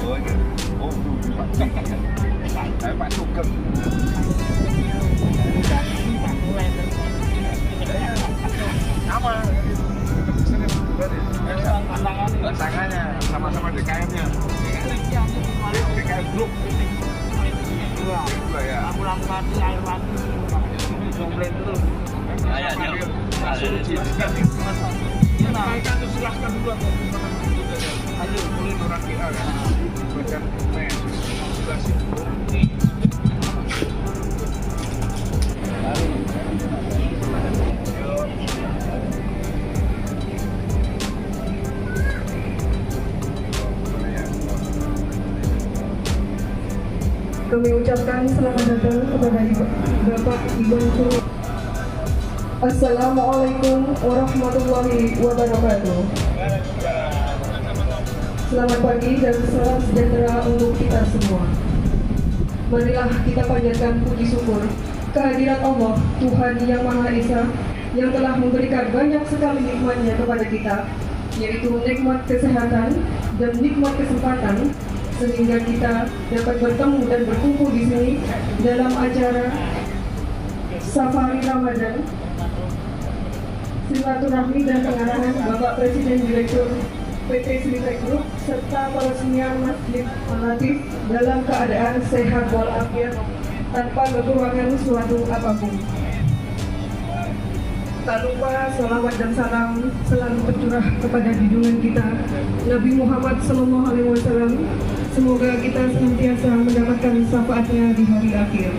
Oh iya. Oh dulu Pak Sugeng. Pak Sugeng. Sama. Pasangannya sama-sama DKM-nya. DKM Group. Dua ya. Lampu-lampu mati, air mati, komplain terus. Mereka tuh silahkan dulu atau gimana? Ayo mulai orang kita kan. Baca men. Sudah sih. Kami ucapkan selamat datang kepada Bapak Iwan Suryadi. Assalamualaikum warahmatullahi wabarakatuh. Selamat pagi dan salam sejahtera untuk kita semua. Marilah kita panjatkan puji syukur kehadirat Allah, Tuhan Yang Maha Esa, yang telah memberikan banyak sekali nikmatnya kepada kita, yaitu nikmat kesehatan dan nikmat kesempatan, sehingga kita dapat bertemu dan berkumpul di sini dalam acara Safari Ramadan, silaturahmi dan pengarahan Bapak Presiden Direktur PT Sritek Group serta peresmian Masjid Al-Latif dalam keadaan sehat walafiat tanpa kekurangan suatu apapun. Tak lupa salawat dan salam selalu tercurah kepada junjungan kita Nabi Muhammad SAW. Semoga kita senantiasa mendapatkan syafaatnya di hari akhir.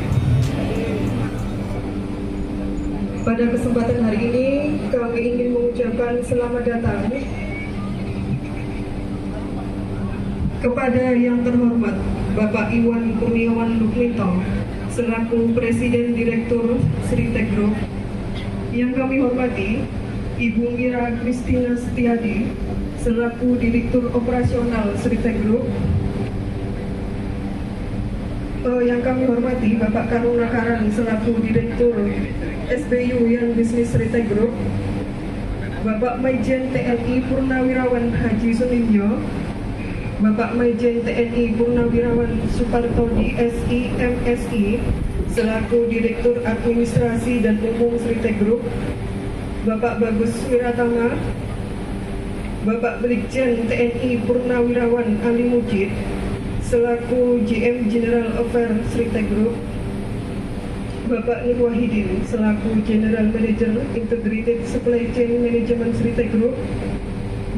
Pada kesempatan hari ini kami ingin mengucapkan selamat datang kepada yang terhormat Bapak Iwan Kurniawan Lukminto selaku Presiden Direktur Sritek Group. Yang kami hormati Ibu Mira Kristina Setiadi selaku Direktur Operasional Sritek Group. Yang kami hormati Bapak Karuna Karan selaku Direktur SBU Young Business Sritek Group. Bapak Maijen TNI Purnawirawan Haji Suninjo, Bapak Maijen TNI Purnawirawan Supartodi SI MSI selaku Direktur Administrasi dan Umum Sritek Group. Bapak Bagus Wiratama, Bapak Brigjen TNI Purnawirawan Ali Mujid selaku GM General Affairs Sritek Group. Bapak Nur Wahidin selaku General Manager Integrated Supply Chain Management Sritek Group.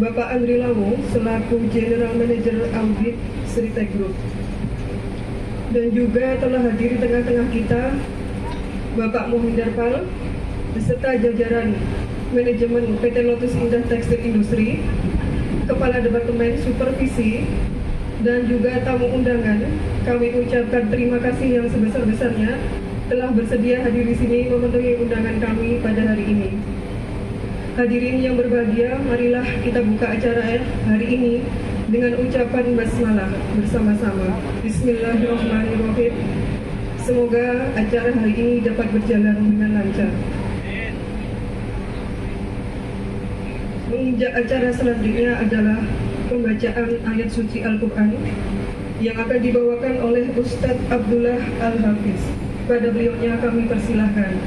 Bapak Andri Lawu selaku General Manager Audit Sritek Group. Dan juga telah hadir di tengah-tengah kita Bapak Mohindar Pal beserta jajaran manajemen PT Lotus Indah Tekstil Industri, Kepala Departemen Supervisi, dan juga tamu undangan. Kami ucapkan terima kasih yang sebesar-besarnya telah bersedia hadir di sini memenuhi undangan kami pada hari ini. Hadirin yang berbahagia, marilah kita buka acara hari ini dengan ucapan basmalah bersama-sama. Bismillahirrahmanirrahim. Semoga acara hari ini dapat berjalan dengan lancar. Menginjak acara selanjutnya adalah pembacaan ayat suci Al-Quran yang akan dibawakan oleh Ustadz Abdullah Al-Hafiz. Pada beliaunya kami persilahkan.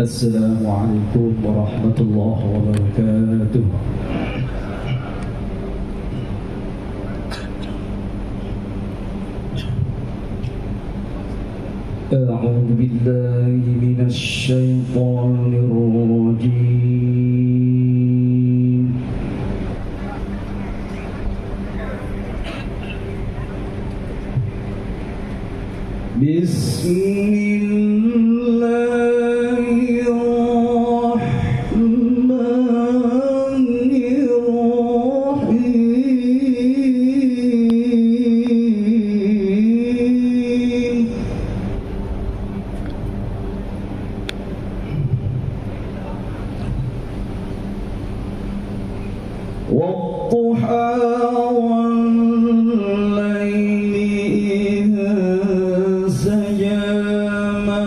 Assalamualaikum warahmatullahi wabarakatuh. A'udzu billahi minasy syaithanir rajim. والضحى والليل إذا سجى ما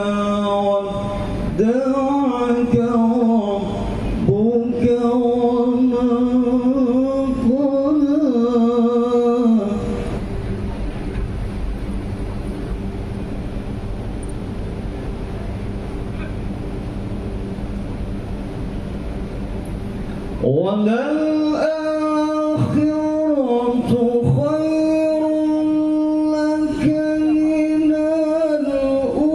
ودعك ربك وما قلى وللآخرة خير لك من الأولى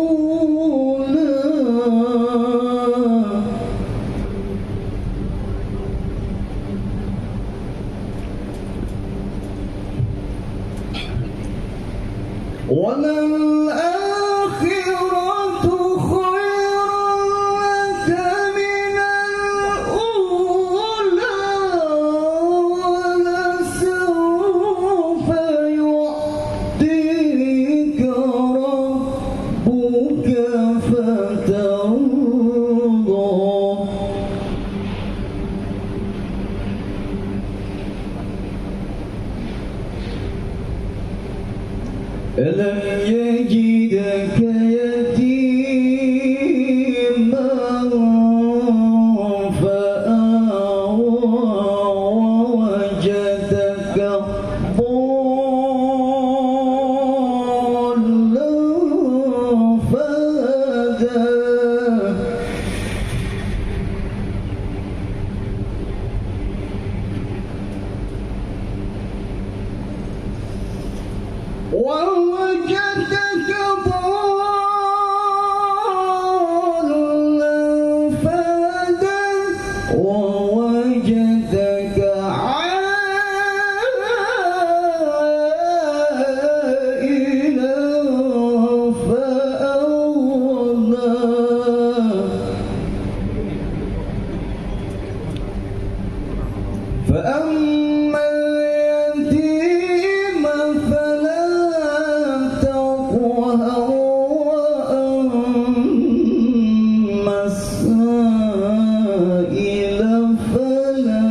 وللآخرة خير لك من الأولى ولسوف يعطيك ربك فترضى ألم يجدك يتيما فآوى ووجدك ضالا فهدى ووجدك ضالا فهدى ووجدك عائلا فأغنى فأما اليتيم فلا تقهر وأما السائل فلا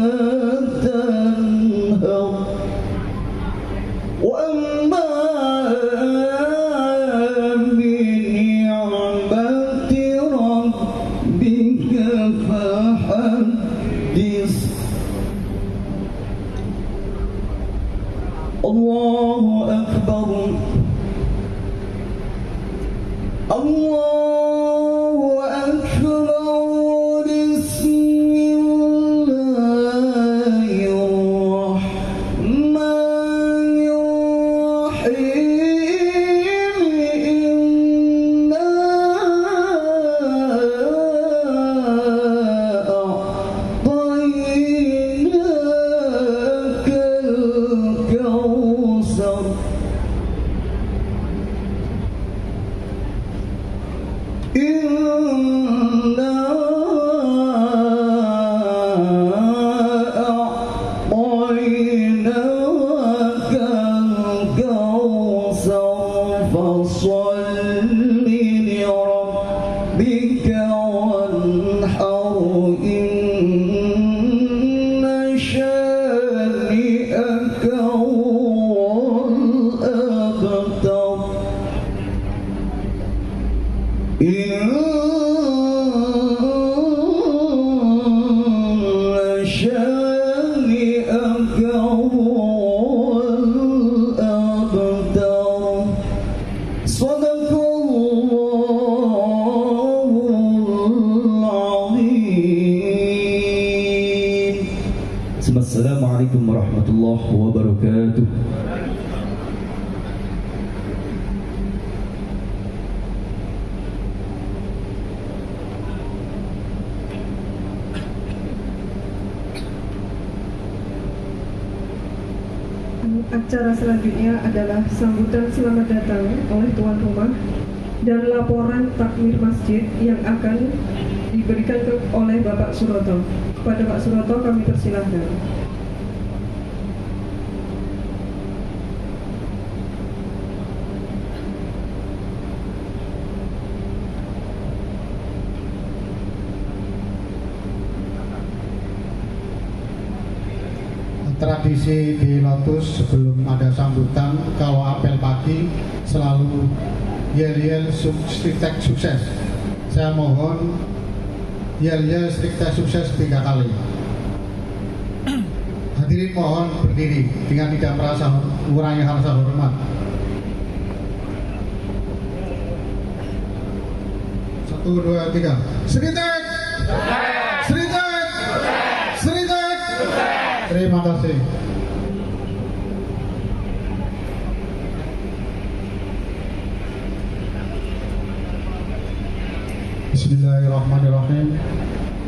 تنهر وأما بنعمة ربك فحدث الله أكبر الله أكبر بسم الله الرحمن الرحيم إنا أعطيناك الكوثر إنا أعطيناك الكوثر فصل لربك وانحر إن شانئك هو الأبتر إن شانئك هو الأبتر صدق الله العظيم. السلام عليكم ورحمة الله وبركاته. Acara selanjutnya adalah sambutan selamat datang oleh tuan rumah dan laporan takmir masjid yang akan diberikan oleh Bapak Suroto. Kepada Pak Suroto kami persilahkan. Terakhir tradisi di Lotus sebelum ada sambutan, kalau apel pagi selalu yel-yel striktek sukses. Saya mohon yel-yel striktek sukses 3 kali. Hadirin mohon berdiri dengan tidak merasa mengurangi rasa hormat. 1, 2, 3. Striktek! Striktek! Striktek! Terima kasih. Bismillahirrahmanirrahim.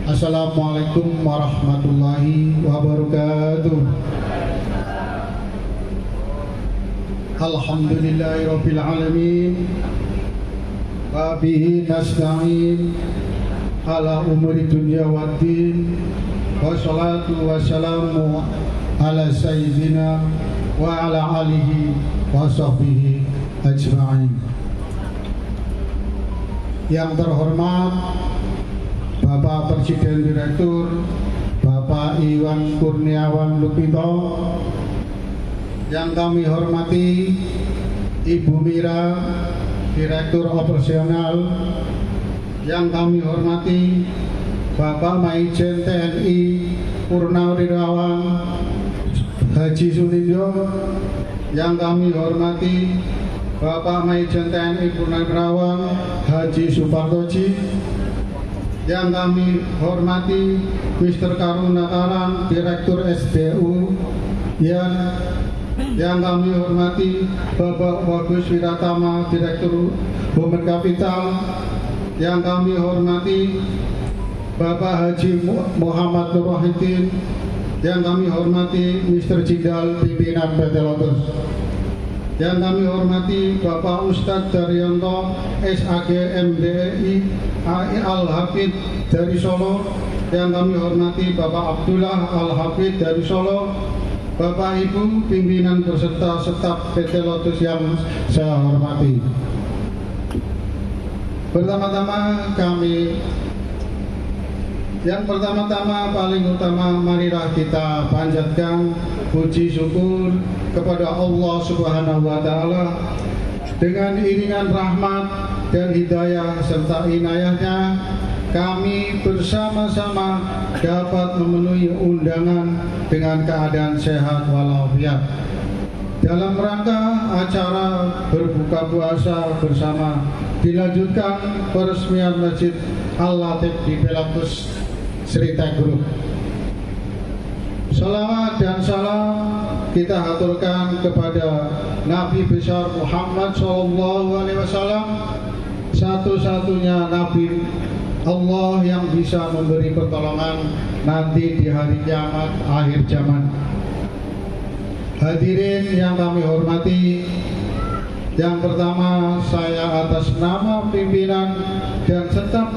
Assalamualaikum warahmatullahi wabarakatuh. Alhamdulillahirabbil alamin. Wa bihi nasta'in ala umuri dunya waddin. Wassalatu wassalamu ala sayyidina wa ala alihi wa sahbihi ajma'in. Yang terhormat Bapak Presiden Direktur Bapak Iwan Kurniawan Lukminto, yang kami hormati Ibu Mira Direktur Operasional, yang kami hormati Bapak Maijen TNI Purnawirawan Haji Sunindo, yang kami hormati Bapak Maijen TNI Purnawirawan Haji Supartoji, yang kami hormati Mr. Karunakaran Direktur SDU, yang kami hormati Bapak Bagus Wiratama Direktur Human Capital, yang kami hormati Bapak Haji Muhammad Nur Wahidin, yang kami hormati Mr. Jindal pimpinan PT Lotus, yang kami hormati Bapak Ustadz Daryanto SAG MDI AI Al-Hafid dari Solo, yang kami hormati Bapak Abdullah Al-Hafid dari Solo, Bapak Ibu pimpinan beserta staf PT Lotus yang saya hormati. Yang pertama-tama paling utama, marilah kita panjatkan puji syukur kepada Allah Subhanahu wa Ta'ala. Dengan iringan rahmat dan hidayah serta inayahnya, kami bersama-sama dapat memenuhi undangan dengan keadaan sehat walafiat dalam rangka acara berbuka puasa bersama dilanjutkan peresmian Masjid Al-Latif di Pelatus Seritai Group. Salawat dan salam kita haturkan kepada Nabi besar Muhammad SAW, satu-satunya Nabi Allah yang bisa memberi pertolongan nanti di hari kiamat akhir zaman. Hadirin yang kami hormati, yang pertama saya atas nama pimpinan dan staf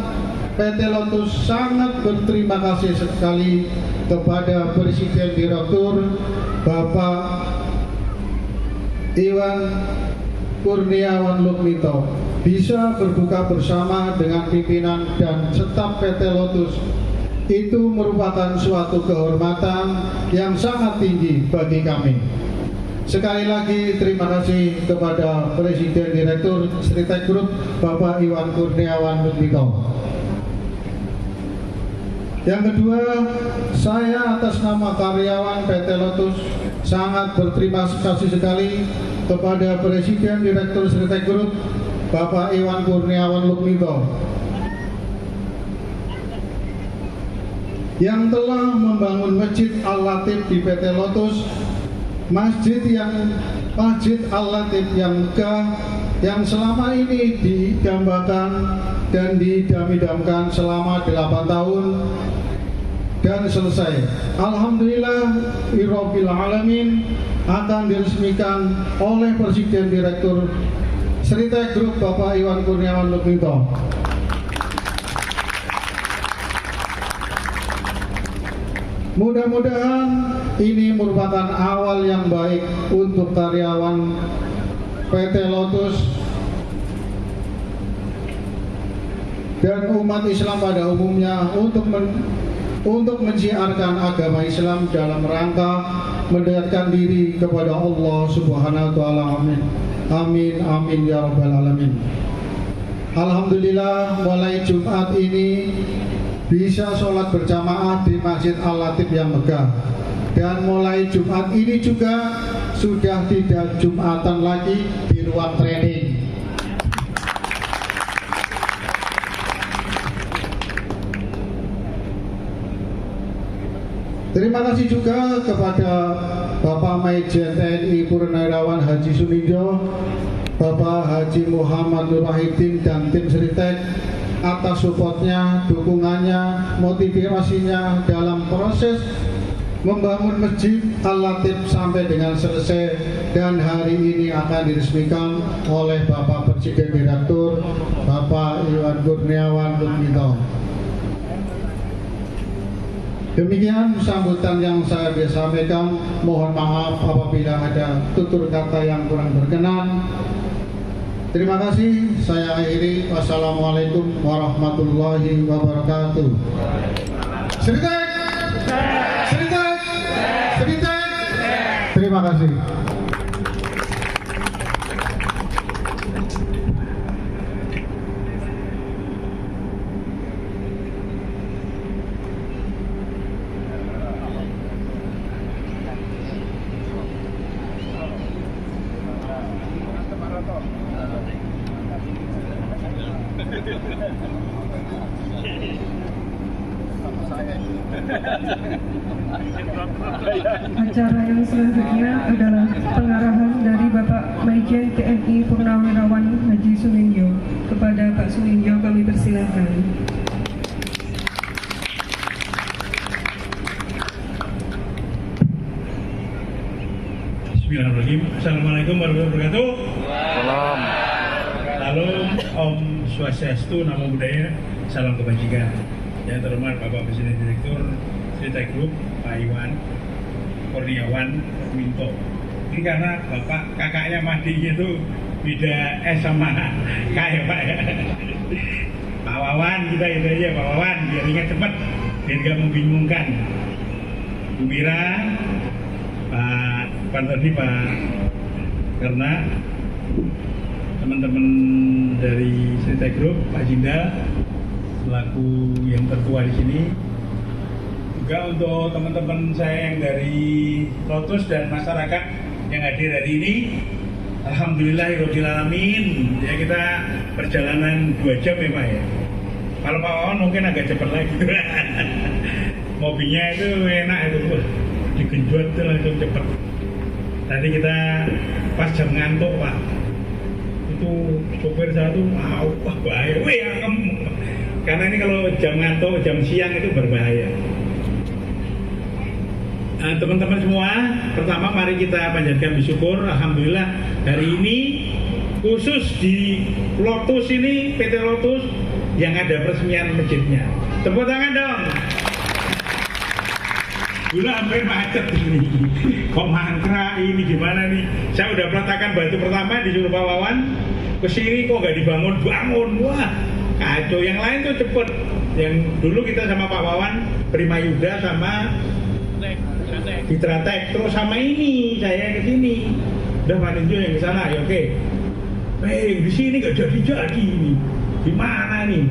PT Lotus sangat berterima kasih sekali kepada Presiden Direktur Bapak Iwan Kurniawan Lukminto bisa berbuka bersama dengan pimpinan dan staf PT Lotus. Itu merupakan suatu kehormatan yang sangat tinggi bagi kami. Sekali lagi terima kasih kepada Presiden Direktur Seritai Group Bapak Iwan Kurniawan Lukminto. Yang kedua, saya atas nama karyawan PT Lotus sangat berterima kasih sekali kepada Presiden Direktur Seritai Group Bapak Iwan Kurniawan Lukminto yang telah membangun Masjid Al-Latif di PT Lotus, Masjid Al-Latif yang megah, yang selama ini didambakan dan didam-damkan selama 8 tahun dan selesai. Alhamdulillah Rabbil Alamin akan diresmikan oleh Presiden Direktur Seritai Group Bapak Iwan Kurniawan Lukminto. Mudah-mudahan ini merupakan awal yang baik untuk karyawan PT Lotus dan umat Islam pada umumnya untuk untuk menyiarkan agama Islam dalam rangka mendekatkan diri kepada Allah Subhanahu wa taala. Amin. Amin amin ya rabbal alamin. Alhamdulillah mulai Jumat ini bisa sholat berjamaah di Masjid Al-Latif yang megah. Dan mulai Jumat ini juga sudah tidak Jumatan lagi di ruang training. Terima kasih juga kepada Bapak Maijen TNI Purnawirawan Haji Suminjo, Bapak Haji Muhammad Nur Wahidin dan tim Sritek atas supportnya, dukungannya, motivasinya dalam proses membangun Masjid Al-Latif sampai dengan selesai, dan hari ini akan diresmikan oleh Bapak Presiden Direktur Bapak Iwan Kurniawan Lukito. Demikian sambutan yang saya bisa sampaikan. Mohon maaf apabila ada tutur kata yang kurang berkenan. Terima kasih. Saya akhiri. Wassalamualaikum warahmatullahi wabarakatuh. Sritek! Sritek! Sritek! Terima kasih. Acara yang selanjutnya adalah pengarahan dari Bapak Maijen TNI Purnawirawan Haji Suminjo. Kepada Pak Suminjo kami persilakan. Bismillahirrahmanirrahim. Assalamualaikum warahmatullahi wabarakatuh. Salam. Lalu Om Swastiastu, Namo Buddhaya, salam kebajikan. Yang terhormat Bapak Presiden Direktur Sritek Group, Pak Iwan Kurniawan Minto. Ini karena bapak kakaknya Mahdi itu beda S sama K ya Pak ya. Pak Wawan, kita itu aja Pak Wawan, biar ingat cepat, biar gak membingungkan. Bu Mira, Pak Pantodi, Pak karena teman-teman dari Sritek Group, Pak Jinda selaku yang tertua di sini, juga untuk teman-teman saya yang dari Lotus dan masyarakat yang hadir hari ini. Alhamdulillahirabbil alamin. Ya, kita perjalanan 2 jam ya Pak ya. Kalau Pak Wawan mungkin agak cepat lagi. Mobilnya itu enak itu, digenjot tuh langsung cepat. Tadi kita pas jam ngantuk Pak, itu sopir saya tuh wah bahaya, karena ini kalau jam ngantuk, jam siang itu berbahaya. Teman-teman semua, pertama mari kita panjatkan bersyukur. Alhamdulillah hari ini khusus di Lotus ini, PT Lotus yang ada peresmian masjidnya. Tepuk tangan dong. Gula hampir macet ini. Kok mangkrak ini gimana nih? Saya udah peletakan batu pertama disuruh Pak Wawan kesini kok nggak dibangun. Wah kacau. Yang lain tuh cepet. Yang dulu kita sama Pak Wawan Prima Yuda sama Fitratek, terus sama ini saya ke sini. Udah Pak Ninjo yang ke sana, ya oke. Di sini nggak jadi ini. Di mana nih?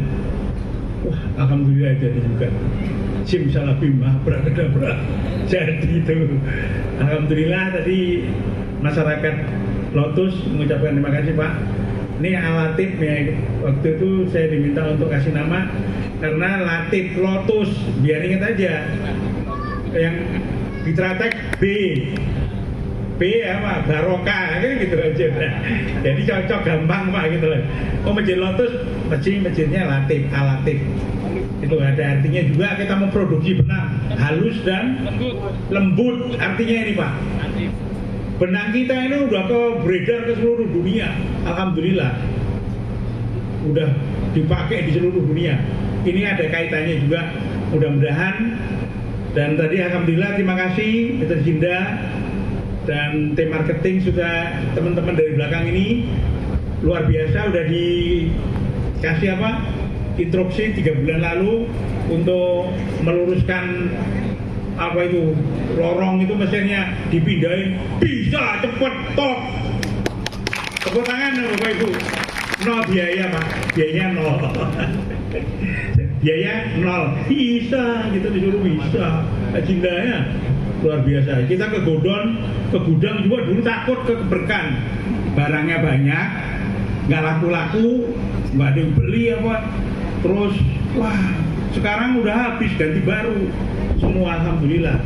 Wah, alhamdulillah jadi juga. Simsalabim abrakadabra. Jadi itu. Alhamdulillah tadi masyarakat Lotus mengucapkan terima kasih Pak. Ini Al-Latif ya. Waktu itu saya diminta untuk kasih nama karena Latif Lotus, biar ingat aja. Yang Fitratek B apa Barokah kan gitu aja. Jadi cocok gampang Pak gitu loh. Oh Masjid Lotus masjidnya Latif, Al-Latif. Itu ada artinya juga kita memproduksi benang halus dan lembut. Artinya ini Pak, benang kita ini udah beredar ke seluruh dunia. Alhamdulillah udah dipakai di seluruh dunia. Ini ada kaitannya juga, mudah-mudahan. Dan tadi alhamdulillah terima kasih Mr. Jinda dan tim marketing sudah, teman-teman dari belakang ini luar biasa, udah dikasih apa instruksi 3 bulan lalu untuk meluruskan apa itu lorong itu mesinnya dipindahin, bisa cepet top. Tepuk tangan Bapak Ibu. Nol biaya Pak, biayanya nol. Biaya nol, bisa kita disuruh bisa. Cintanya luar biasa. Kita ke gudang juga dulu takut keberkan, barangnya banyak, nggak laku-laku, nggak ada yang beli apa. Terus wah sekarang udah habis, ganti baru semua, alhamdulillah.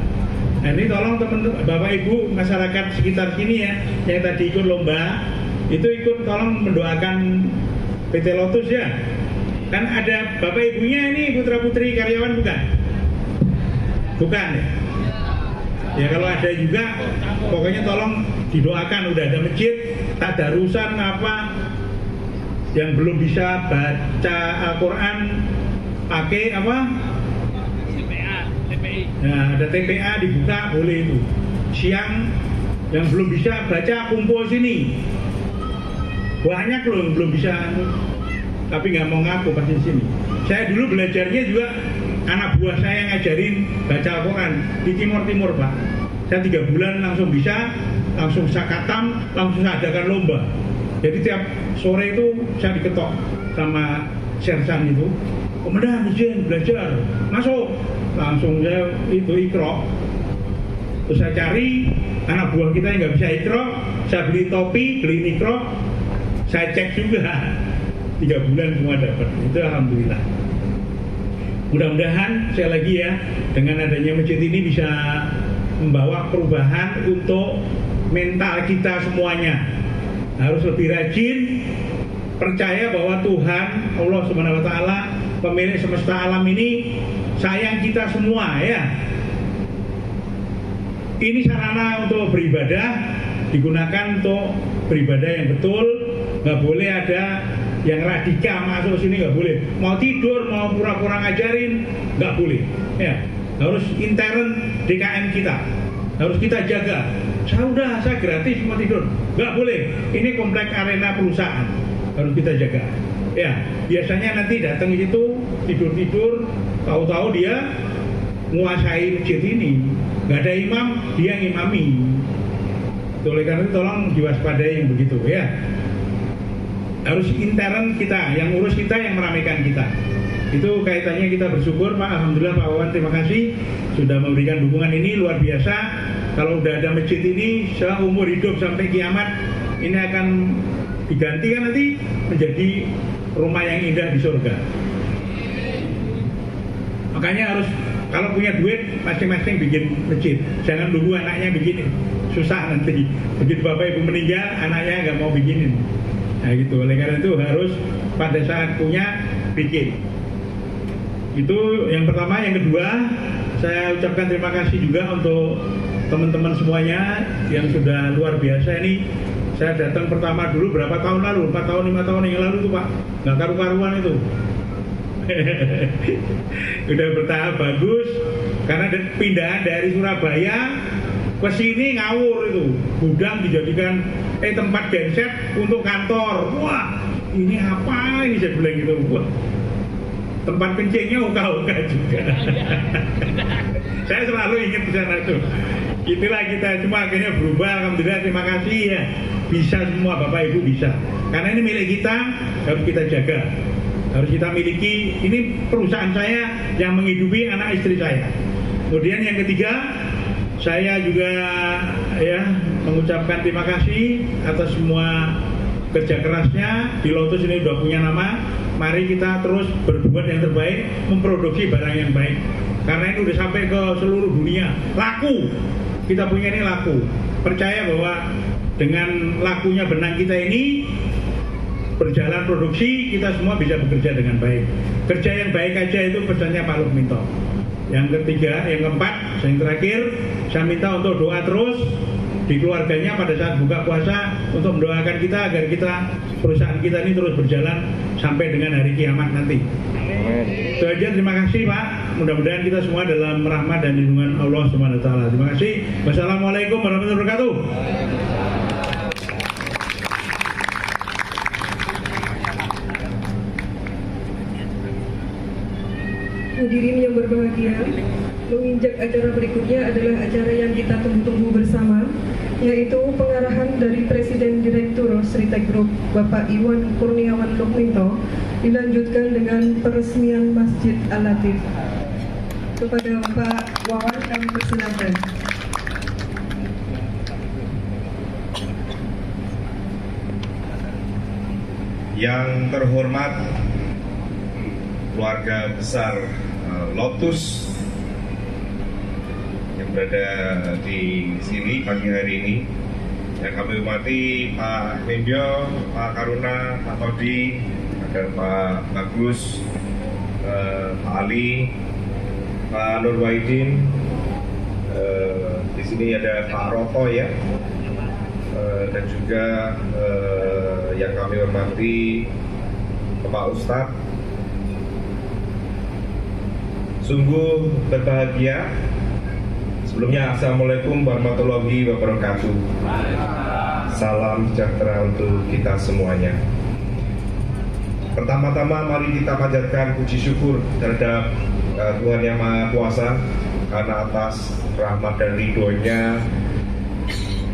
Nah, ini tolong teman-teman Bapak Ibu masyarakat sekitar sini ya, yang tadi ikut lomba itu ikut tolong mendoakan PT Lotus ya. Kan ada Bapak Ibunya ini putra putri karyawan bukan? Bukan ya? Ya kalau ada juga pokoknya tolong didoakan, udah ada masjid, tadarusan apa yang belum bisa baca Al-Quran pakai apa? TPI. Nah, ada TPA dibuka boleh itu. Siang yang belum bisa baca kumpul sini. Banyak loh yang belum bisa, tapi nggak mau ngaku pasti sini. Saya dulu belajarnya juga anak buah saya ngajarin baca Al-Quran di Timur Pak. Saya 3 bulan langsung bisa, langsung sakatam, langsung saya adakan lomba. Jadi tiap sore itu saya diketok sama sersan itu, komandan izin belajar, masuk. Langsung saya itu ikro. Terus saya cari anak buah kita yang nggak bisa ikro, saya beli topi, beli ikro, saya cek juga. 3 bulan semua dapat. Itu alhamdulillah. Mudah-mudahan sekali lagi ya, dengan adanya masjid ini bisa membawa perubahan untuk mental kita semuanya. Harus lebih rajin, percaya bahwa Tuhan Allah Subhanahu wa taala, pemilik semesta alam ini sayang kita semua ya. Ini sarana untuk beribadah, digunakan untuk beribadah yang betul. Nggak boleh ada yang radikal masuk sini, nggak boleh. Mau tidur, mau pura-pura ngajarin, nggak boleh. Ya, harus intern DKM kita, harus kita jaga. Saya gratis mau tidur, nggak boleh. Ini komplek arena perusahaan, harus kita jaga. Ya, biasanya nanti datang di situ tidur-tidur, tahu-tahu dia menguasai masjid ini. Nggak ada imam, dia ngimami. Oleh karena itu tolong diwaspadai yang begitu ya. Harus intern kita, yang urus kita, yang meramaikan kita. Itu kaitannya kita bersyukur Pak. Alhamdulillah Pak Wawan, terima kasih sudah memberikan dukungan ini luar biasa. Kalau udah ada masjid ini seumur hidup sampai kiamat, ini akan diganti kan nanti menjadi rumah yang indah di surga. Makanya harus kalau punya duit masing-masing bikin masjid. Jangan nunggu anaknya bikin, susah nanti. Begitu Bapak Ibu meninggal, anaknya nggak mau bikinin. Nah gitu, oleh karena itu harus pada saat punya bikin. Itu yang pertama. Yang kedua, saya ucapkan terima kasih juga untuk teman-teman semuanya yang sudah luar biasa ini. Saya datang pertama dulu berapa tahun lalu, 4 tahun 5 tahun yang lalu tuh Pak, nggak karu-karuan itu. Udah bertahap bagus, karena pindahan dari Surabaya ke sini ngawur itu, gudang dijadikan tempat genset untuk kantor. Wah, ini apa ini, saya bilang gitu. Wah, tempat kencingnya uka-uka juga. Saya selalu ingat di sana tuh. Itulah kita, cuma akhirnya berubah. Alhamdulillah, terima kasih ya. Bisa semua Bapak Ibu bisa. Karena ini milik kita, harus kita jaga. Harus kita miliki. Ini perusahaan saya yang menghidupi anak istri saya. Kemudian yang ketiga, saya juga ya mengucapkan terima kasih atas semua kerja kerasnya. Di Lotus ini sudah punya nama. Mari kita terus berbuat yang terbaik, memproduksi barang yang baik. Karena ini sudah sampai ke seluruh dunia, laku. Kita punya ini laku. Percaya bahwa dengan lakunya benang kita ini, berjalan produksi, kita semua bisa bekerja dengan baik. Kerja yang baik aja itu pesannya Pak Lukminto. Yang ketiga, yang keempat, yang terakhir, saya minta untuk doa terus di keluarganya pada saat buka puasa, untuk mendoakan kita agar kita, perusahaan kita ini terus berjalan sampai dengan hari kiamat nanti. Itu aja, terima kasih Pak. Mudah-mudahan kita semua dalam rahmat dan lindungan Allah Subhanahu wa taala. Terima kasih. Wassalamualaikum warahmatullahi wabarakatuh. Hadirin yang berbahagia, menginjak acara berikutnya adalah acara yang kita tunggu-tunggu bersama, yaitu pengarahan dari Presiden Direktur Sritek Group, Bapak Iwan Kurniawan Lukminto, dilanjutkan dengan peresmian Masjid Al-Latif. Kepada Bapak Wawan kami persilakan. Yang terhormat keluarga besar Lotus yang berada di sini pagi hari ini, yang kami hormati Pak Nindyo, Pak Karuna, Pak Todi, ada Pak Bagus, Pak Ali, Pak Nur Wahidin, di sini ada Pak Roto ya, dan juga yang kami hormati Pak Ustadz. Sungguh berbahagia. Sebelumnya Assalamualaikum warahmatullahi wabarakatuh. Salam sejahtera untuk kita semuanya. Pertama-tama mari kita panjatkan puji syukur terhadap Tuhan Yang Maha Kuasa, karena atas rahmat dan ridho-Nya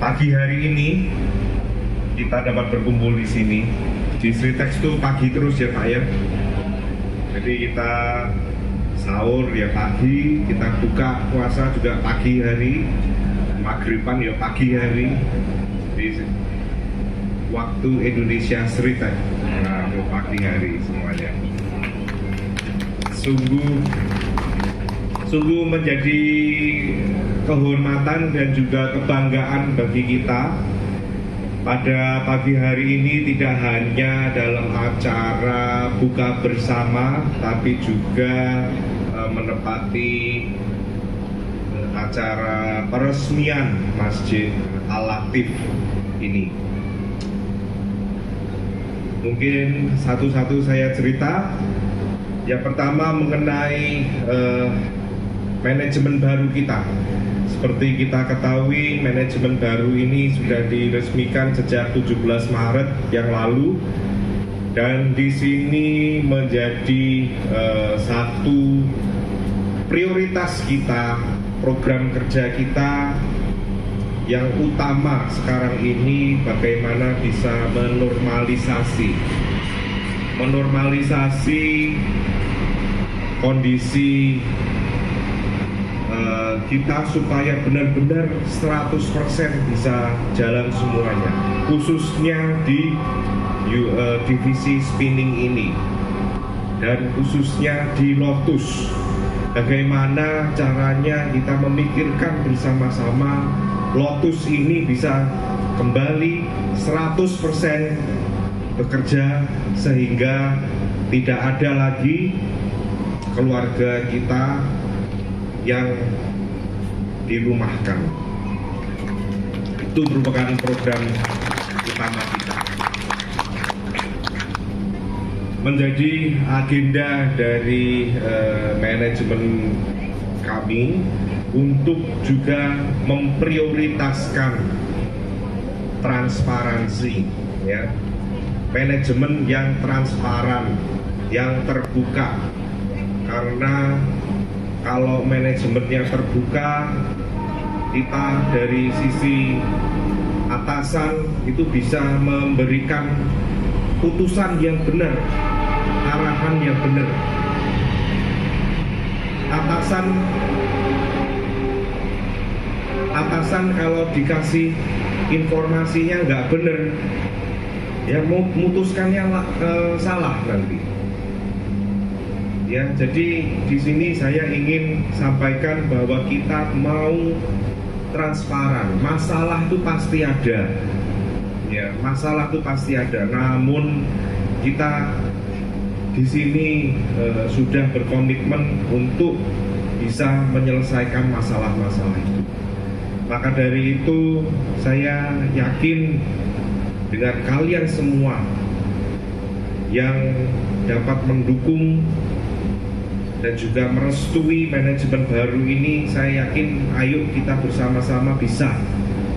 pagi hari ini kita dapat berkumpul di sini. Di Sritek itu pagi terus ya Pak ya. Jadi kita sahur ya pagi, kita buka puasa juga pagi hari, maghriban ya pagi hari, di waktu Indonesia Sritek, nah, pagi hari semuanya. Sungguh menjadi kehormatan dan juga kebanggaan bagi kita pada pagi hari ini, tidak hanya dalam acara buka bersama, tapi juga menepati acara peresmian Masjid Al-Latif ini. Mungkin satu-satu saya cerita. Yang pertama mengenai manajemen baru kita. Seperti kita ketahui, manajemen baru ini sudah diresmikan sejak 17 Maret yang lalu, dan di sini menjadi satu prioritas kita, program kerja kita yang utama sekarang ini bagaimana bisa menormalisasi kondisi kita supaya benar-benar 100% bisa jalan semuanya, khususnya di divisi spinning ini dan khususnya di Lotus. Bagaimana caranya kita memikirkan bersama-sama Lotus ini bisa kembali 100% bekerja, sehingga tidak ada lagi keluarga kita yang dirumahkan. Itu merupakan program utama kita. Menjadi agenda dari manajemen kami untuk juga memprioritaskan transparansi, ya, manajemen yang transparan, yang terbuka. Karena kalau manajemennya terbuka, kita dari sisi atasan itu bisa memberikan putusan yang benar, arahan yang benar. Atasan kalau dikasih informasinya nggak benar, ya memutuskannya salah nanti. Ya, jadi di sini saya ingin sampaikan bahwa kita mau transparan. Masalah itu pasti ada. Ya, masalah itu pasti ada. Namun kita di sini sudah berkomitmen untuk bisa menyelesaikan masalah-masalah itu. Maka dari itu saya yakin dengan kalian semua yang dapat mendukung dan juga merestui manajemen baru ini, saya yakin ayo kita bersama-sama bisa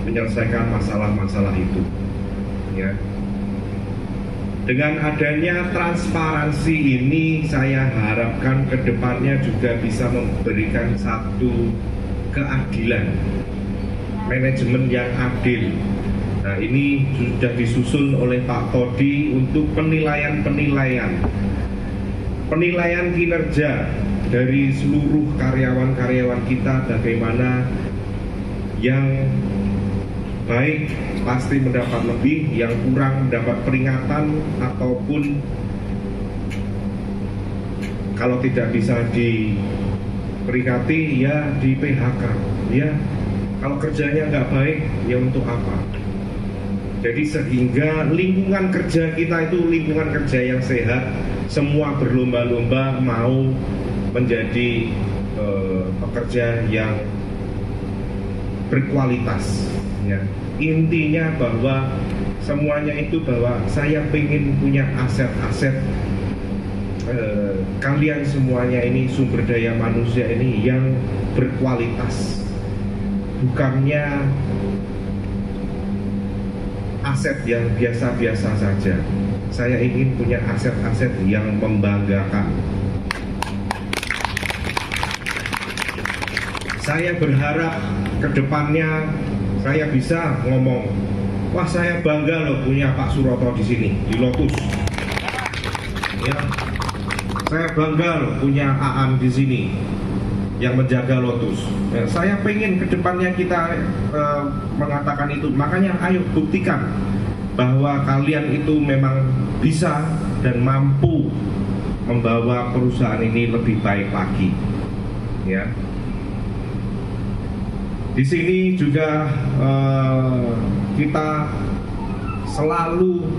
menyelesaikan masalah-masalah itu. Ya. Dengan adanya transparansi ini, saya harapkan ke depannya juga bisa memberikan satu keadilan, manajemen yang adil. Nah, ini sudah disusun oleh Pak Todi untuk penilaian kinerja dari seluruh karyawan-karyawan kita, bagaimana yang baik pasti mendapat lebih, yang kurang mendapat peringatan, ataupun kalau tidak bisa diperingati ya di PHK. Ya, kalau kerjanya nggak baik ya untuk apa? Jadi sehingga lingkungan kerja kita itu lingkungan kerja yang sehat, semua berlomba-lomba mau menjadi pekerja yang berkualitas. Ya. Intinya bahwa semuanya itu bahwa saya ingin punya aset-aset kalian semuanya ini, sumber daya manusia ini yang berkualitas, bukannya aset yang biasa-biasa saja. Saya ingin punya aset-aset yang membanggakan. Saya berharap ke depannya saya bisa ngomong, wah saya bangga loh punya Pak Suroto di sini, di Lotus. Ya, saya bangga loh punya Aan di sini yang menjaga Lotus. Ya, saya pengen ke depannya kita mengatakan itu. Makanya ayo buktikan bahwa kalian itu memang bisa dan mampu membawa perusahaan ini lebih baik lagi. Ya. Di sini juga kita selalu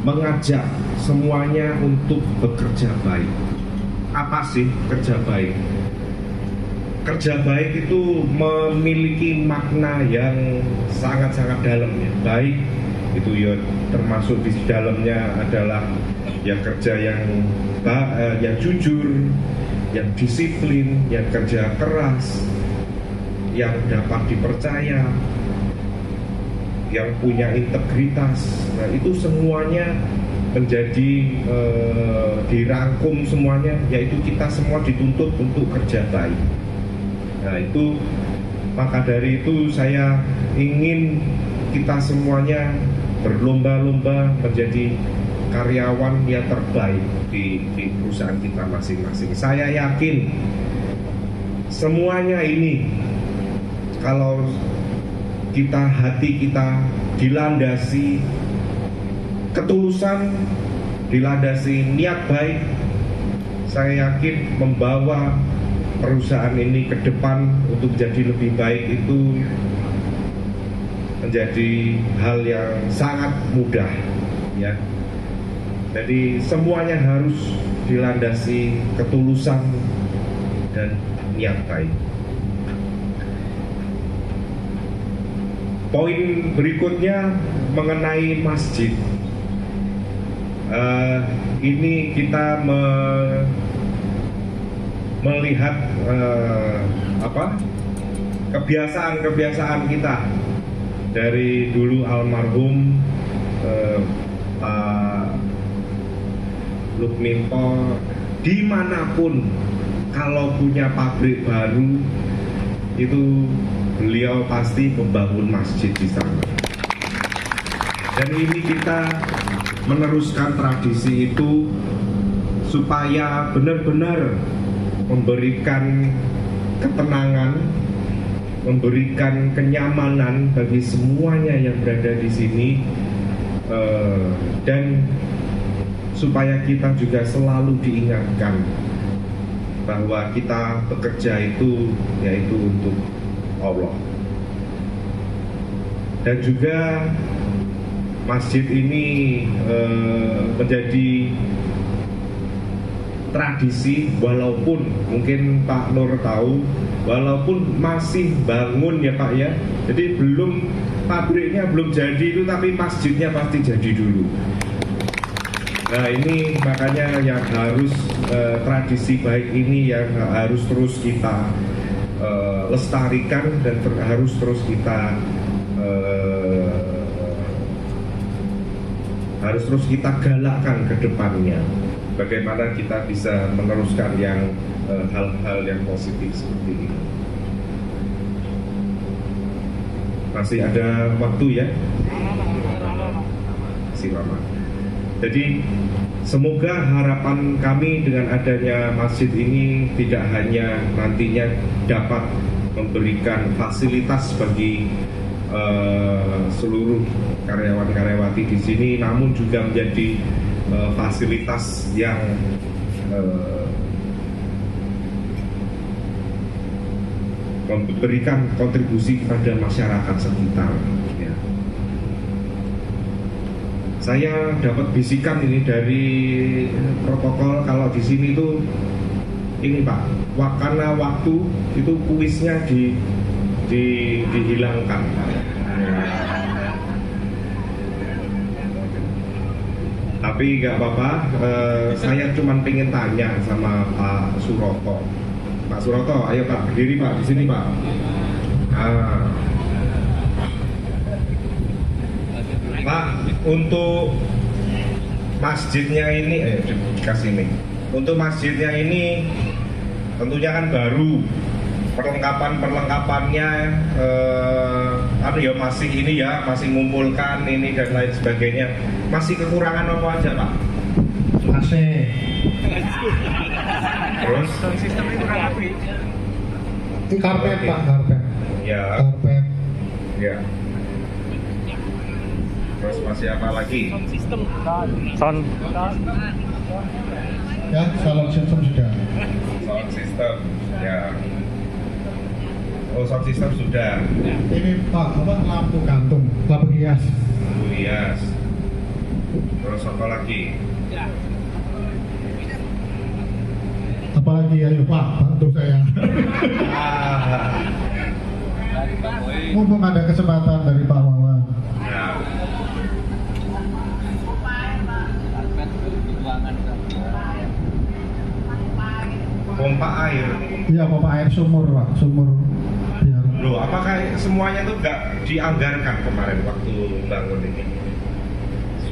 mengajak semuanya untuk bekerja baik. Apa sih kerja baik? Kerja baik itu memiliki makna yang sangat-sangat dalam ya. Baik itu ya termasuk di dalamnya adalah ya kerja yang jujur, yang disiplin, yang kerja keras, yang dapat dipercaya, yang punya integritas. Nah, itu semuanya menjadi dirangkum semuanya, yaitu kita semua dituntut untuk kerja baik. Nah, itu maka dari itu saya ingin kita semuanya berlomba-lomba menjadi karyawan yang terbaik di perusahaan kita masing-masing. Saya yakin semuanya ini, kalau hati kita dilandasi ketulusan, dilandasi niat baik, saya yakin membawa perusahaan ini ke depan untuk jadi lebih baik itu menjadi hal yang sangat mudah, ya. Jadi semuanya harus dilandasi ketulusan dan niat baik. Poin berikutnya mengenai masjid. Ini kita melihat kebiasaan kita dari dulu almarhum Pak Lukminto, dimanapun kalau punya pabrik baru itu beliau pasti membangun masjid di sana. Dan ini kita meneruskan tradisi itu supaya benar-benar memberikan ketenangan, memberikan kenyamanan bagi semuanya yang berada di sini, dan supaya kita juga selalu diingatkan bahwa kita bekerja itu yaitu untuk Allah. Dan juga masjid ini menjadi tradisi, walaupun mungkin Pak Nur tahu, walaupun masih bangun ya Pak ya, jadi belum, pabriknya belum jadi itu, tapi masjidnya pasti jadi dulu. Nah ini makanya yang harus tradisi baik ini yang harus terus kita lestarikan dan harus terus kita harus terus kita galakkan ke depannya. Bagaimana kita bisa meneruskan yang hal-hal yang positif seperti ini. Masih ada waktu ya? Masih lama. Jadi semoga harapan kami dengan adanya masjid ini tidak hanya nantinya dapat memberikan fasilitas bagi seluruh karyawan-karyawati di sini, namun juga menjadi fasilitas yang memberikan kontribusi kepada masyarakat sekitar. Ya. Saya dapat bisikan ini dari protokol kalau di sini tuh ini Pak, karena waktu itu kuisnya dihilangkan. Tapi nggak apa-apa, saya cuma pengen tanya sama Pak Suroto. Pak Suroto, ayo Pak, berdiri Pak, di sini Pak. Pak, untuk masjidnya ini, dikasih ini. Untuk masjidnya ini tentunya kan baru, perlengkapannya ya masih ini ya, masih ngumpulkan ini dan lain sebagainya. Masih kekurangan apa aja Pak? AC. Terus? Sistemnya kurang api. Karpet Pak, karpet. Ya. Karpet. Ya. Terus masih apa lagi? Sound. Ya, sound system sudah. Sound system. Ya. Oh, sound system sudah. Ini Pak, lampu gantung, lampu hias. Lampu hias. Terus apa lagi? Apalagi ayo Pak, bantu saya. Mumpung ada kesempatan dari Pak Wawan. Ya. Pompa air. Iya, pompa air sumur Pak, sumur. Biar. Loh, apakah semuanya tuh nggak dianggarkan kemarin waktu bangun ini?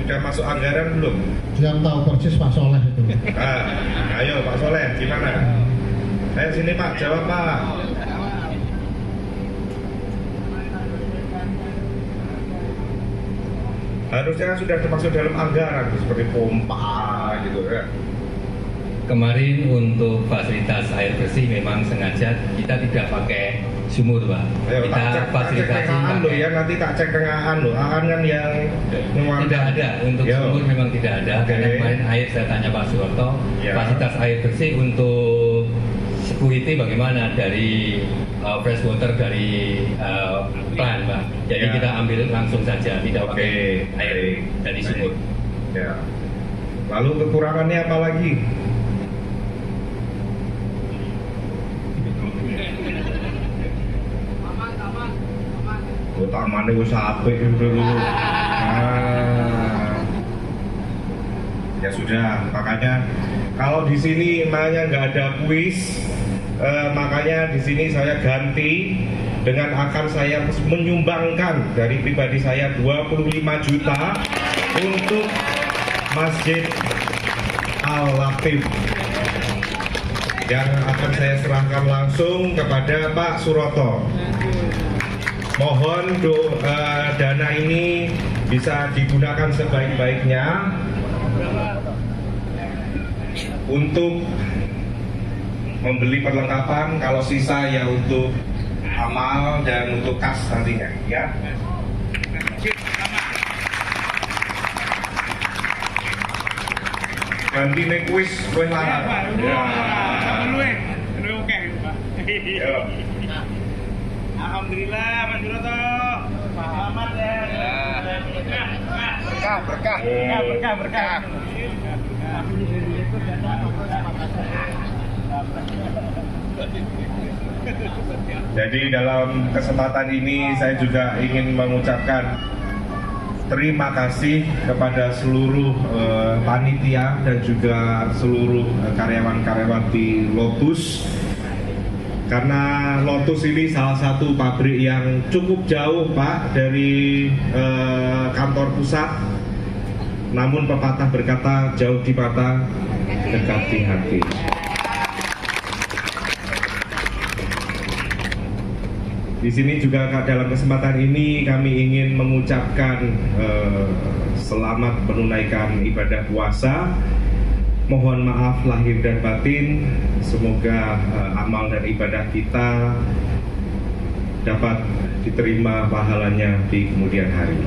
Sudah masuk anggaran belum? Yang tahu persis Pak Soleh itu. Ayo Pak Soleh, gimana? Ayo sini Pak, jawab Pak. Harusnya kan sudah termasuk dalam anggaran seperti pompa gitu ya. Kemarin untuk fasilitas air bersih memang sengaja kita tidak pakai sumur Pak. Ayo, Kita fasilitasi lo ya, nanti tak cek tengahan lo. Akan kan yang tidak ada untuk sumur memang tidak ada. Karena kemarin air saya tanya Pak Suroto, fasilitas air bersih untuk security bagaimana dari fresh water dari plant Pak. Jadi kita ambil langsung saja, tidak pakai air dari sumur. Ya. Lalu kekurangannya apa lagi? Tamannya gue sampai dulu. Ya sudah, makanya kalau di sini makanya nggak ada kuis, makanya di sini saya ganti dengan akan saya menyumbangkan dari pribadi saya 25 juta untuk Masjid Al-Latif yang akan saya serahkan langsung kepada Pak Suroto. Mohon dana ini bisa digunakan sebaik-baiknya untuk membeli perlengkapan, kalau sisa ya untuk amal dan untuk kas nantinya ya. Ganti nih kuis luwih larang. Ya. Alhamdulillah, Pak Suroto. Selamat ya. Berkah. Jadi dalam kesempatan ini saya juga ingin mengucapkan terima kasih kepada seluruh panitia dan juga seluruh karyawan-karyawati Lotus. Karena Lotus ini salah satu pabrik yang cukup jauh Pak dari kantor pusat. Namun pepatah berkata, jauh di mata, dekat di hati. Di sini juga dalam kesempatan ini kami ingin mengucapkan selamat menunaikan ibadah puasa. Mohon maaf lahir dan batin. Semoga amal dan ibadah kita dapat diterima pahalanya di kemudian hari.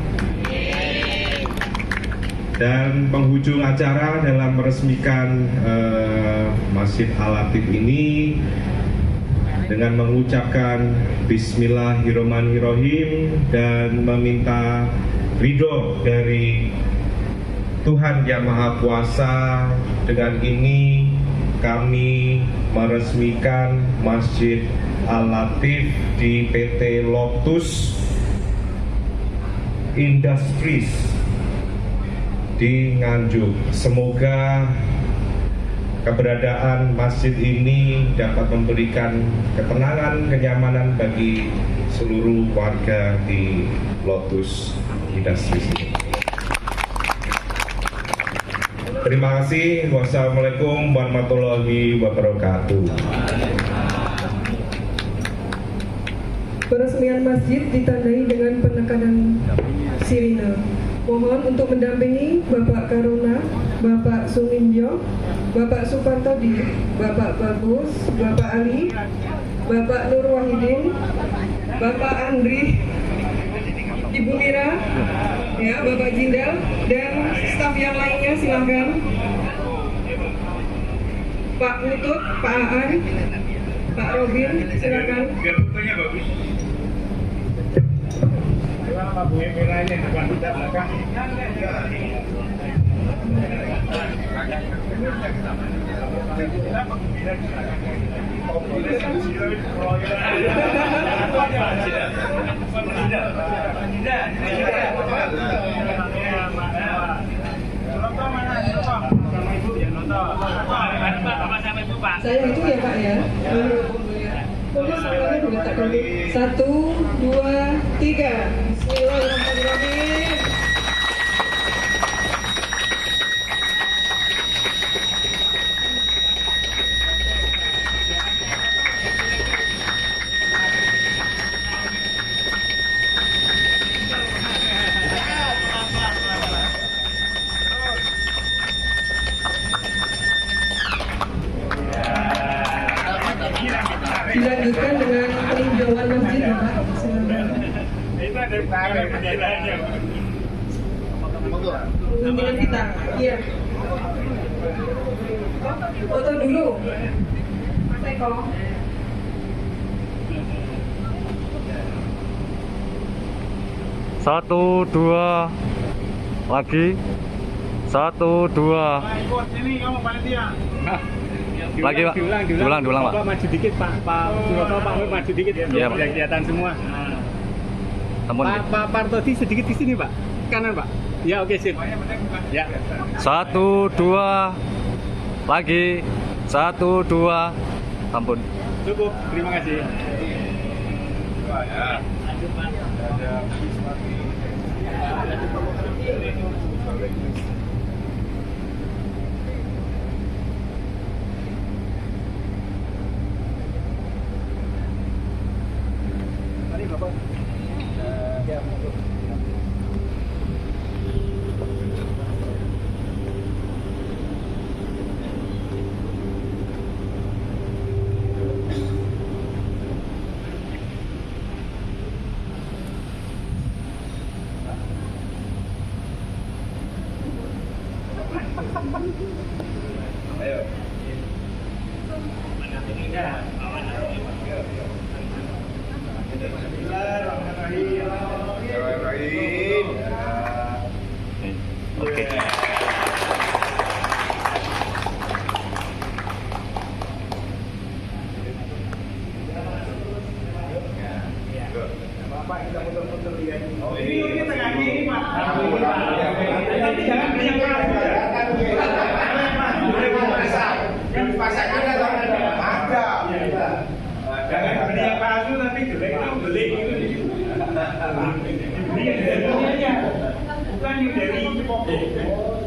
Dan penghujung acara dalam meresmikan Masjid Al-Latif ini dengan mengucapkan Bismillahirrahmanirrahim dan meminta ridho dari Tuhan Yang Maha Kuasa. Dengan ini kami meresmikan Masjid Al-Latif di PT Lotus Industries di Nganjuk. Semoga keberadaan masjid ini dapat memberikan ketenangan, kenyamanan bagi seluruh warga di Lotus Industries. Terima kasih. Wassalamualaikum warahmatullahi wabarakatuh. Peresmian masjid ditandai dengan penekanan sirine. Mohon untuk mendampingi Bapak Karuna, Bapak Suminjo, Bapak Supartodi, Bapak Bagus, Bapak Ali, Bapak Nur Wahidin, Bapak Andri, Ibu Mira, ya, Bapak Jindal, dan staf yang lainnya silakan. Pak Lutut, Pak Aan, Pak Robin, silakan. Biar fotonya bagus. Pak Bu merahnya depan kita belakang. Saya itu ya Pak ya. Satu, dua, tiga. Bismillahirrahmanirrahim. Dilanjutkan dengan peninjauan masjid ya Pak. Itu ada benderanya. Pimpinan kita, iya. Foto dulu. Seko. Satu, dua, lagi. Satu, dua. Ikut sini kamu panitia. Lagi Pak, diulang Pak. Pak maju dikit Pak, Pak Suroto, Pak Wib maju dikit ya, Iya, Pak. biar kelihatan semua. Ampun. Pak Partodi sedikit di sini Pak, kanan Pak. Ya oke sip. Ya. Satu, dua, lagi. Satu, dua. Ampun. Cukup, terima kasih. Oke. Ini tengah ini Pak. Tapi jangan banyak jangan beli yang palsu tapi jelek itu beli gitu. Beli yang dari bukan yang dari pokok.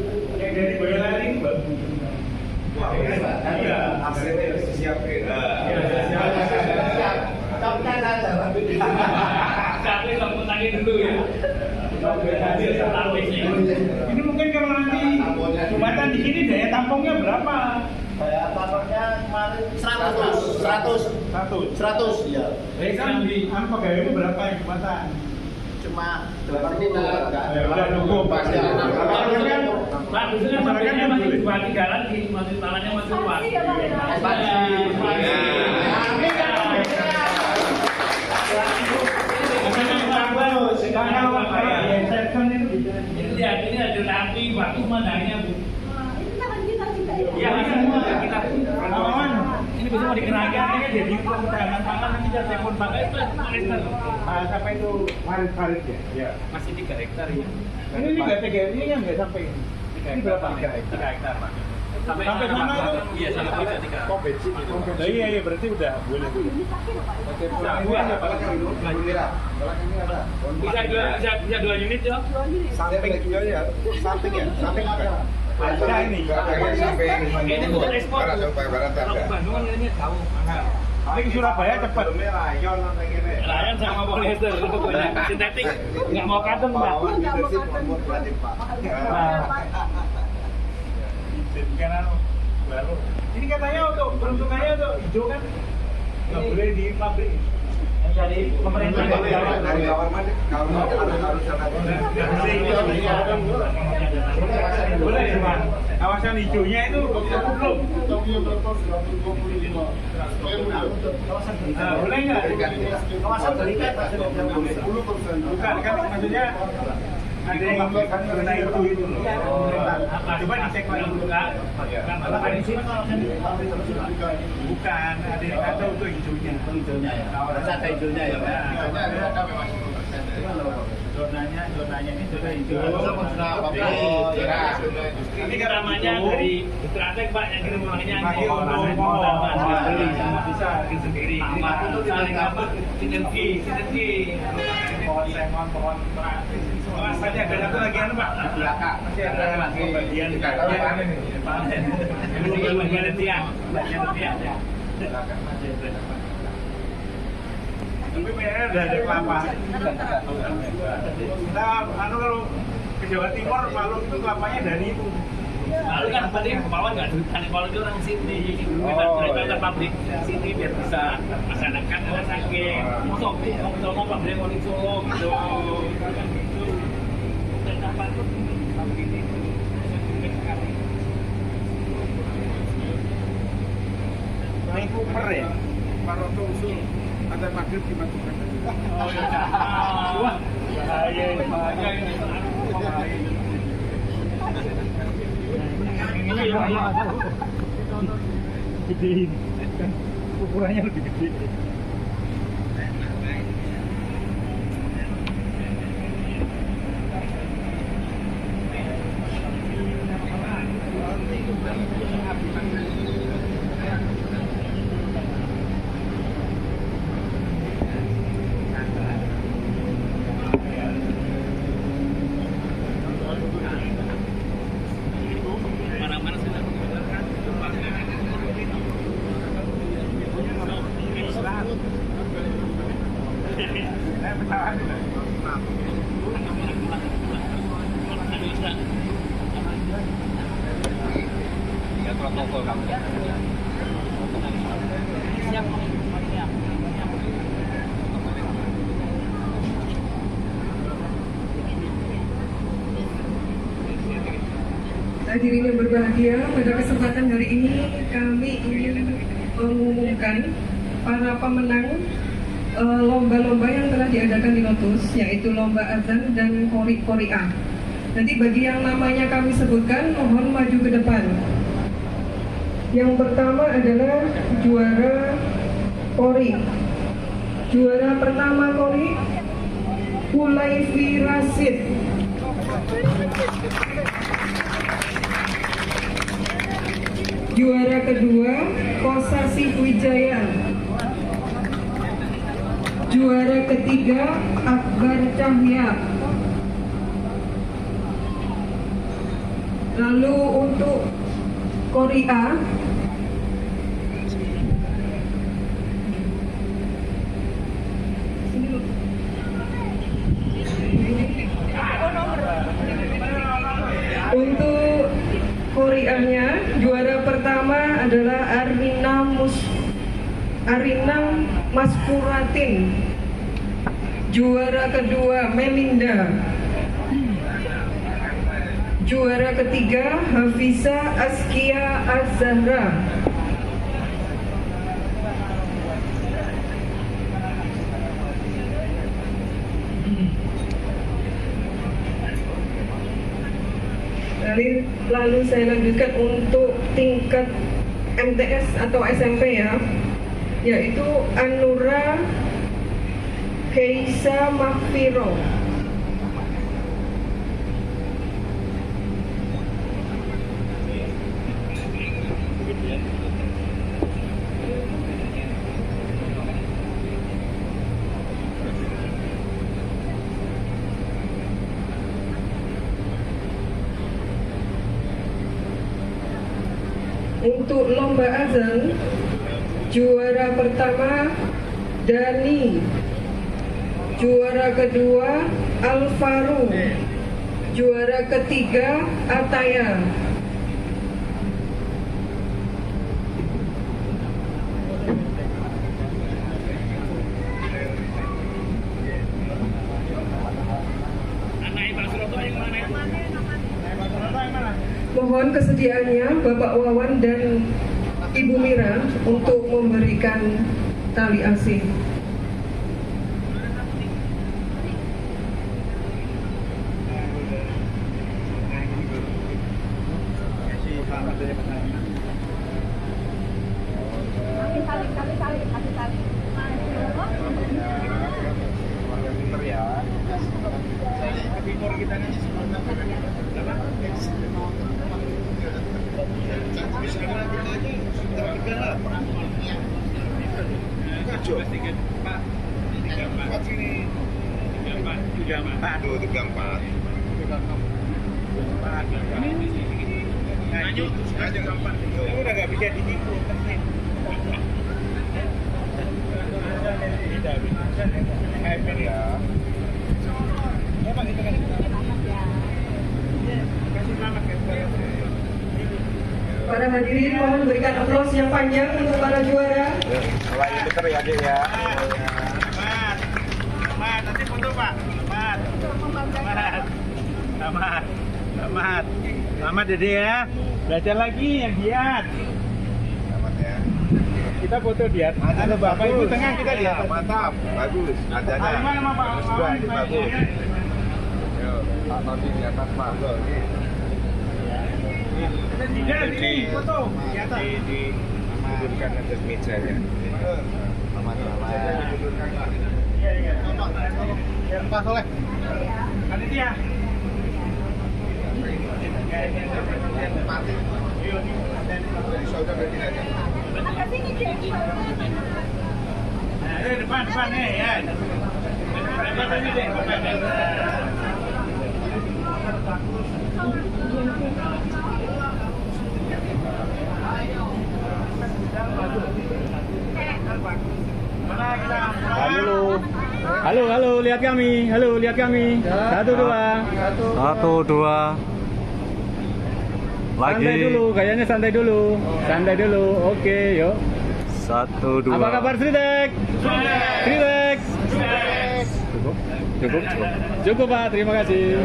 dari Boyolali ini bagus. Wah, iya. Hasilnya harus siap. Tapi nggak mau tanya dulu ya. Ini mungkin kalau nanti jembatan di sini daya tampungnya berapa? Daya tampungnya kemarin 100 ya. Kan di pegawaimu berapa yang jembatan? Cuma 8 ini udah cukup pasti. Pak, khususnya masih dua tiga lagi, masih tangannya masih kuat. Ini lihat, ini ada api, waktu mandangnya Bu. Iya, kita ini bisa mau dikenalkan, ini jadi cadangan pangan nanti jadi telepon pakai itu hektar. Sampai itu parit ya? Ya. Masih 3 hektar ya. Ini juga TGRI yang nggak sampai ini. Ini berapa? 3 hektar Pak. Sampai sana itu? Iya, sampai bisa 3. Iya, berarti udah boleh. Bisa 2 unit ya? Samping juga ya. Samping ada. Ada ini. Ini bukan ekspor. Kalau ke Bandung kan ini tahu. Ini ke Surabaya cepat. Rayon sama polyester itu banyak sintetik. Nggak mau cotton Pak. Ini katanya untuk peruntukannya untuk hijau kan nggak boleh di pabrik. Jadi pemerintah boleh cuma kawasan hijaunya itu belum. Boleh nggak? kawasan berikat 10%. Bukan kan maksudnya ada yang zona itu loh. Coba dicek lagi bukan? Di sini bukan ada yang kata untuk hijaunya. Ada hijaunya ya. Zonanya ini zona hijau. ini keramanya dari Tratek Pak yang kirim orangnya bisa sendiri. Saling apa? Sinergi. Pohon masih ada satu lagi anu Pak. Belakang masih ada bagian Bagian tiang. tapi kayaknya udah ada kelapa. Kita kalau ke Jawa Timur Palu itu kelapanya dari itu. Lalu kan tadi Kepulauan nggak dari Palu itu orang sini, mereka pabrik sini biar bisa masyarakat ada sakit. Mau pabrik orang Solo gitu. Dan apa itu pabrik ini? Naik Cooper ya? Paroto usul ada maghrib dimasukkan. Oh iya. Wah, bahaya ini. Gedein. Ukurannya lebih gede. Hadirin yang berbahagia, pada kesempatan hari ini kami ingin mengumumkan para pemenang lomba-lomba yang telah diadakan di Lotus, yaitu lomba azan dan Qori'ah. Nanti bagi yang namanya kami sebutkan, mohon maju ke depan. Yang pertama adalah juara Qori. Juara pertama Qori, Ulaifi Rasid. Juara kedua, Kosasi Wijaya. Juara ketiga, Akbar Cahya. Lalu untuk Korea untuk Koreanya juara pertama adalah Arina Maskuratin. Juara kedua Melinda. Juara ketiga Hafiza Askia Az-Zahra. Lalu saya lanjutkan untuk tingkat MTS atau SMP ya, yaitu Anura Keisa Mahfiro. Untuk lomba azan, juara pertama Dani, juara kedua Alvaro, juara ketiga Ataya. Mohon kesediaannya Bapak Wawan dan Ibu Mira untuk memberikan tali asih. Udah nggak bisa ditipu. Para hadirin mohon berikan aplaus yang panjang untuk para juara. Selain bener ya adik ya. Selamat, nanti foto Pak. Selamat Dede ya. Belajar lagi yang giat. Selamat ya. Kita foto di atas. Ada Bapak Ibu tengah kita di atas. Mantap, bagus. Adanya. Bagus juga ini bagus. Yuk, Pak Nodi di atas Pak. Tidak sini foto di atas. Dudukkan atas mejanya. Selamat. Iya. Pak Soleh. Panitia. Depan nih ya. Depan ini deh. Halo, lihat kami. Satu, dua. Lagi. Santai dulu. Oke, yuk. 1, 2. Apa kabar Sritek? Cukup Pak, terima kasih.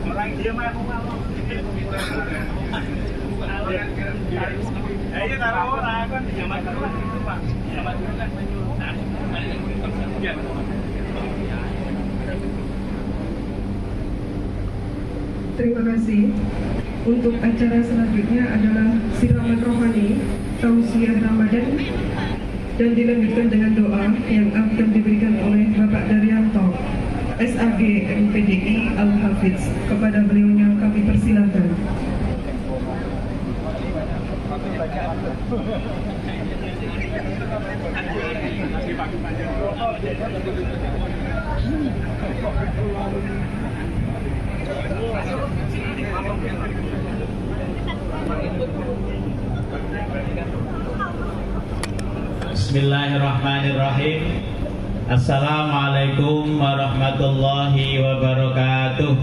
Orang dia mah ayo taruh orang kan zaman dulu itu Pak. Zaman dulu kan Terima kasih. Untuk acara selanjutnya adalah siraman rohani tausiah Ramadan dan dilanjutkan dengan doa yang akan diberikan oleh Bapak Daryanto SAG MPDI Al-Hafiz. Kepada beliaunya kami persilakan. Bismillahirrahmanirrahim. Assalamualaikum warahmatullahi wabarakatuh.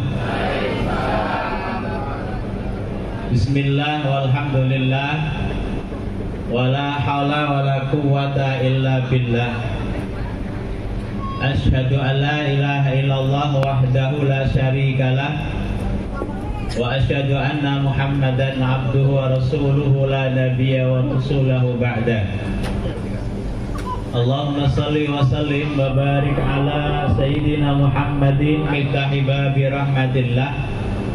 Bismillah walhamdulillah wala haula wala quwwata illa billah. Asyhadu an la ilaha illallah wahdahu la syarikalah wa asyhadu anna Muhammadan abduhu wa rasuluhu la nabiyya wa rasulahu ba'da. Allahumma salli wa sallim wa barik ala sayyidina Muhammadin miftahi babi rahmatillah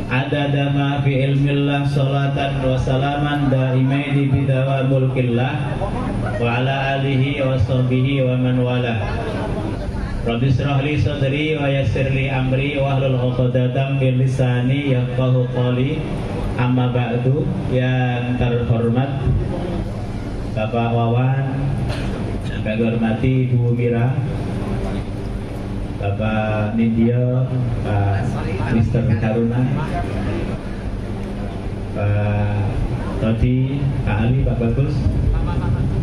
adada ma fi ilmillah salatan wa salaman daimaini bidawa mulkillah wa ala alihi wa sahbihi wa man wala. Rabbi shrah li sadri wa yassir li amri wa hlul 'uqdatam min lisani yafqahu qawli. Amma ba'du. Yang terhormat Bapak Wawan, yang hormati Bu Mira, Bapak Nindyo, Pak Mister Karuna, Pak Todi, Pak Ali, Pak Bagus,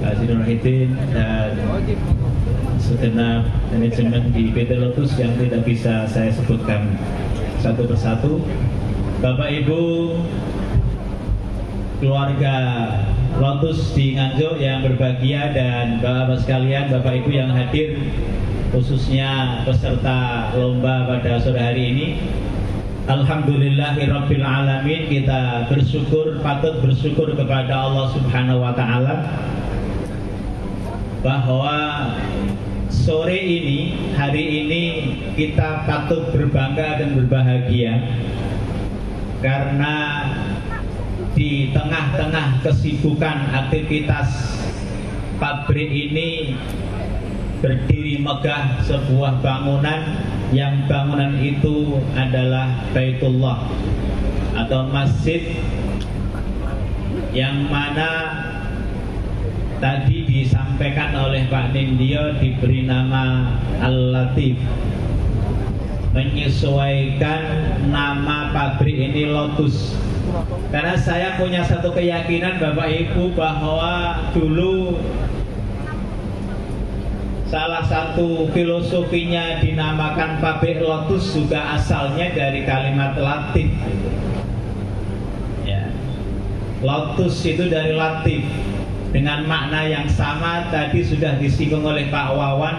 Pak Sinur Hidin, dan segenap manajemen di PT Lotus yang tidak bisa saya sebutkan satu persatu. Bapak Ibu, keluarga Lotus di Nganjuk yang berbahagia, dan Bapak sekalian, Bapak Ibu yang hadir, khususnya peserta lomba pada sore hari ini. Alhamdulillahirabbil alamin, kita bersyukur, patut bersyukur kepada Allah Subhanahu wa taala bahwa sore ini, hari ini kita patut berbangga dan berbahagia karena di tengah-tengah kesibukan aktivitas pabrik ini berdiri megah sebuah bangunan, yang bangunan itu adalah Baitullah atau masjid, yang mana tadi disampaikan oleh Pak Nindyo diberi nama Al-Latif, menyesuaikan nama pabrik ini Lotus. Karena saya punya satu keyakinan Bapak Ibu bahwa dulu salah satu filosofinya dinamakan pabrik Lotus juga asalnya dari kalimat latif. Ya. Lotus itu dari latif, dengan makna yang sama tadi sudah disinggung oleh Pak Wawan,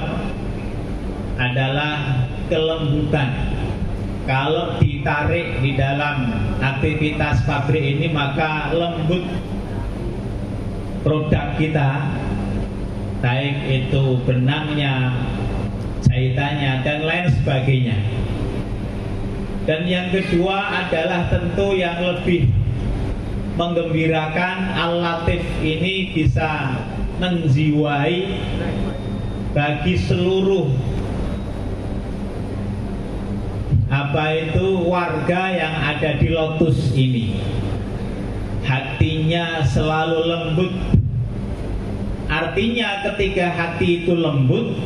adalah kelembutan. Kalau ditarik di dalam aktivitas pabrik ini, maka lembut produk kita, baik itu benangnya, jahitannya, dan lain sebagainya. Dan yang kedua adalah tentu yang lebih menggembirakan, Al-Latif ini bisa menjiwai bagi seluruh warga yang ada di Lotus ini. Hatinya selalu lembut. Artinya ketika hati itu lembut,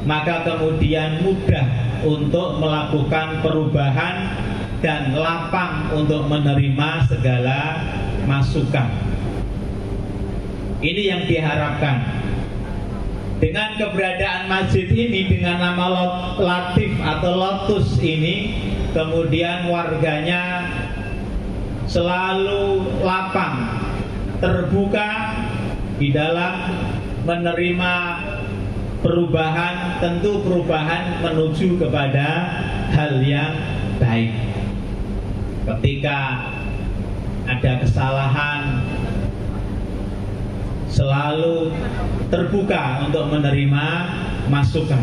maka kemudian mudah untuk melakukan perubahan dan lapang untuk menerima segala masukan. Ini yang diharapkan. Dengan keberadaan masjid ini dengan nama Latif atau Lotus ini, kemudian warganya selalu lapang, terbuka di dalam menerima perubahan, tentu perubahan menuju kepada hal yang baik. Ketika ada kesalahan, selalu terbuka untuk menerima masukan.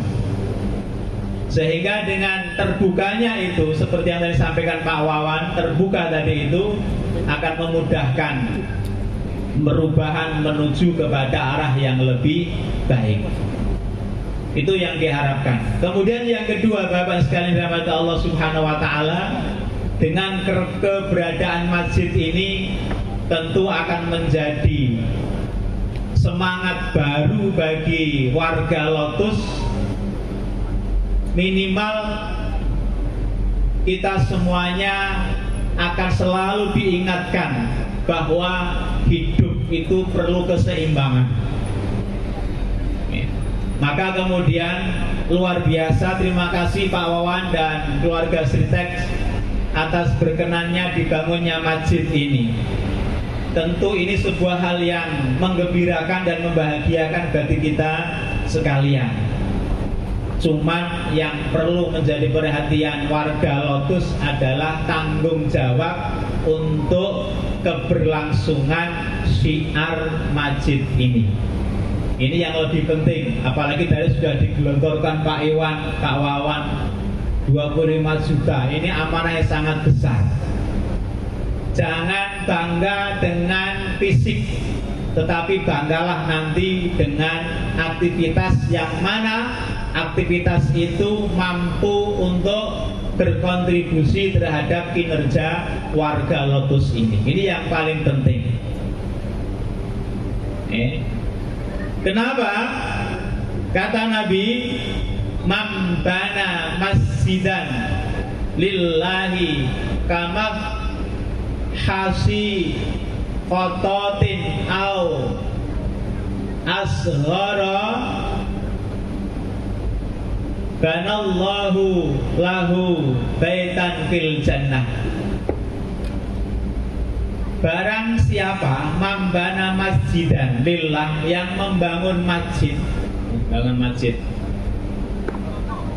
Sehingga dengan terbukanya itu, seperti yang tadi disampaikan Pak Wawan, terbuka tadi itu akan memudahkan perubahan menuju kepada arah yang lebih baik. Itu yang diharapkan. Kemudian yang kedua, Bapak sekalian dirahmati Allah Subhanahu wa taala, dengan keberadaan masjid ini tentu akan menjadi semangat baru bagi warga Lotus. Minimal kita semuanya akan selalu diingatkan bahwa hidup itu perlu keseimbangan. Maka kemudian luar biasa terima kasih Pak Wawan dan keluarga Sritek atas berkenannya dibangunnya masjid ini. Tentu ini sebuah hal yang menggembirakan dan membahagiakan bagi kita sekalian. Cuman yang perlu menjadi perhatian warga Lotus adalah tanggung jawab untuk keberlangsungan syiar masjid ini. Ini yang lebih penting, apalagi tadi sudah digelontorkan Pak Iwan, Pak Wawan 25 juta, ini amanah yang sangat besar. Jangan bangga dengan fisik, tetapi banggalah nanti dengan aktivitas yang mana aktivitas itu mampu untuk berkontribusi terhadap kinerja warga Lotus ini. Ini yang paling penting. Kenapa? Kata Nabi, "Man bana masjidan lillahi kama hasi qototin au asghara banallahu lahu baitan fil jannah." Barang siapa membana masjidan lillah, yang membangun masjid,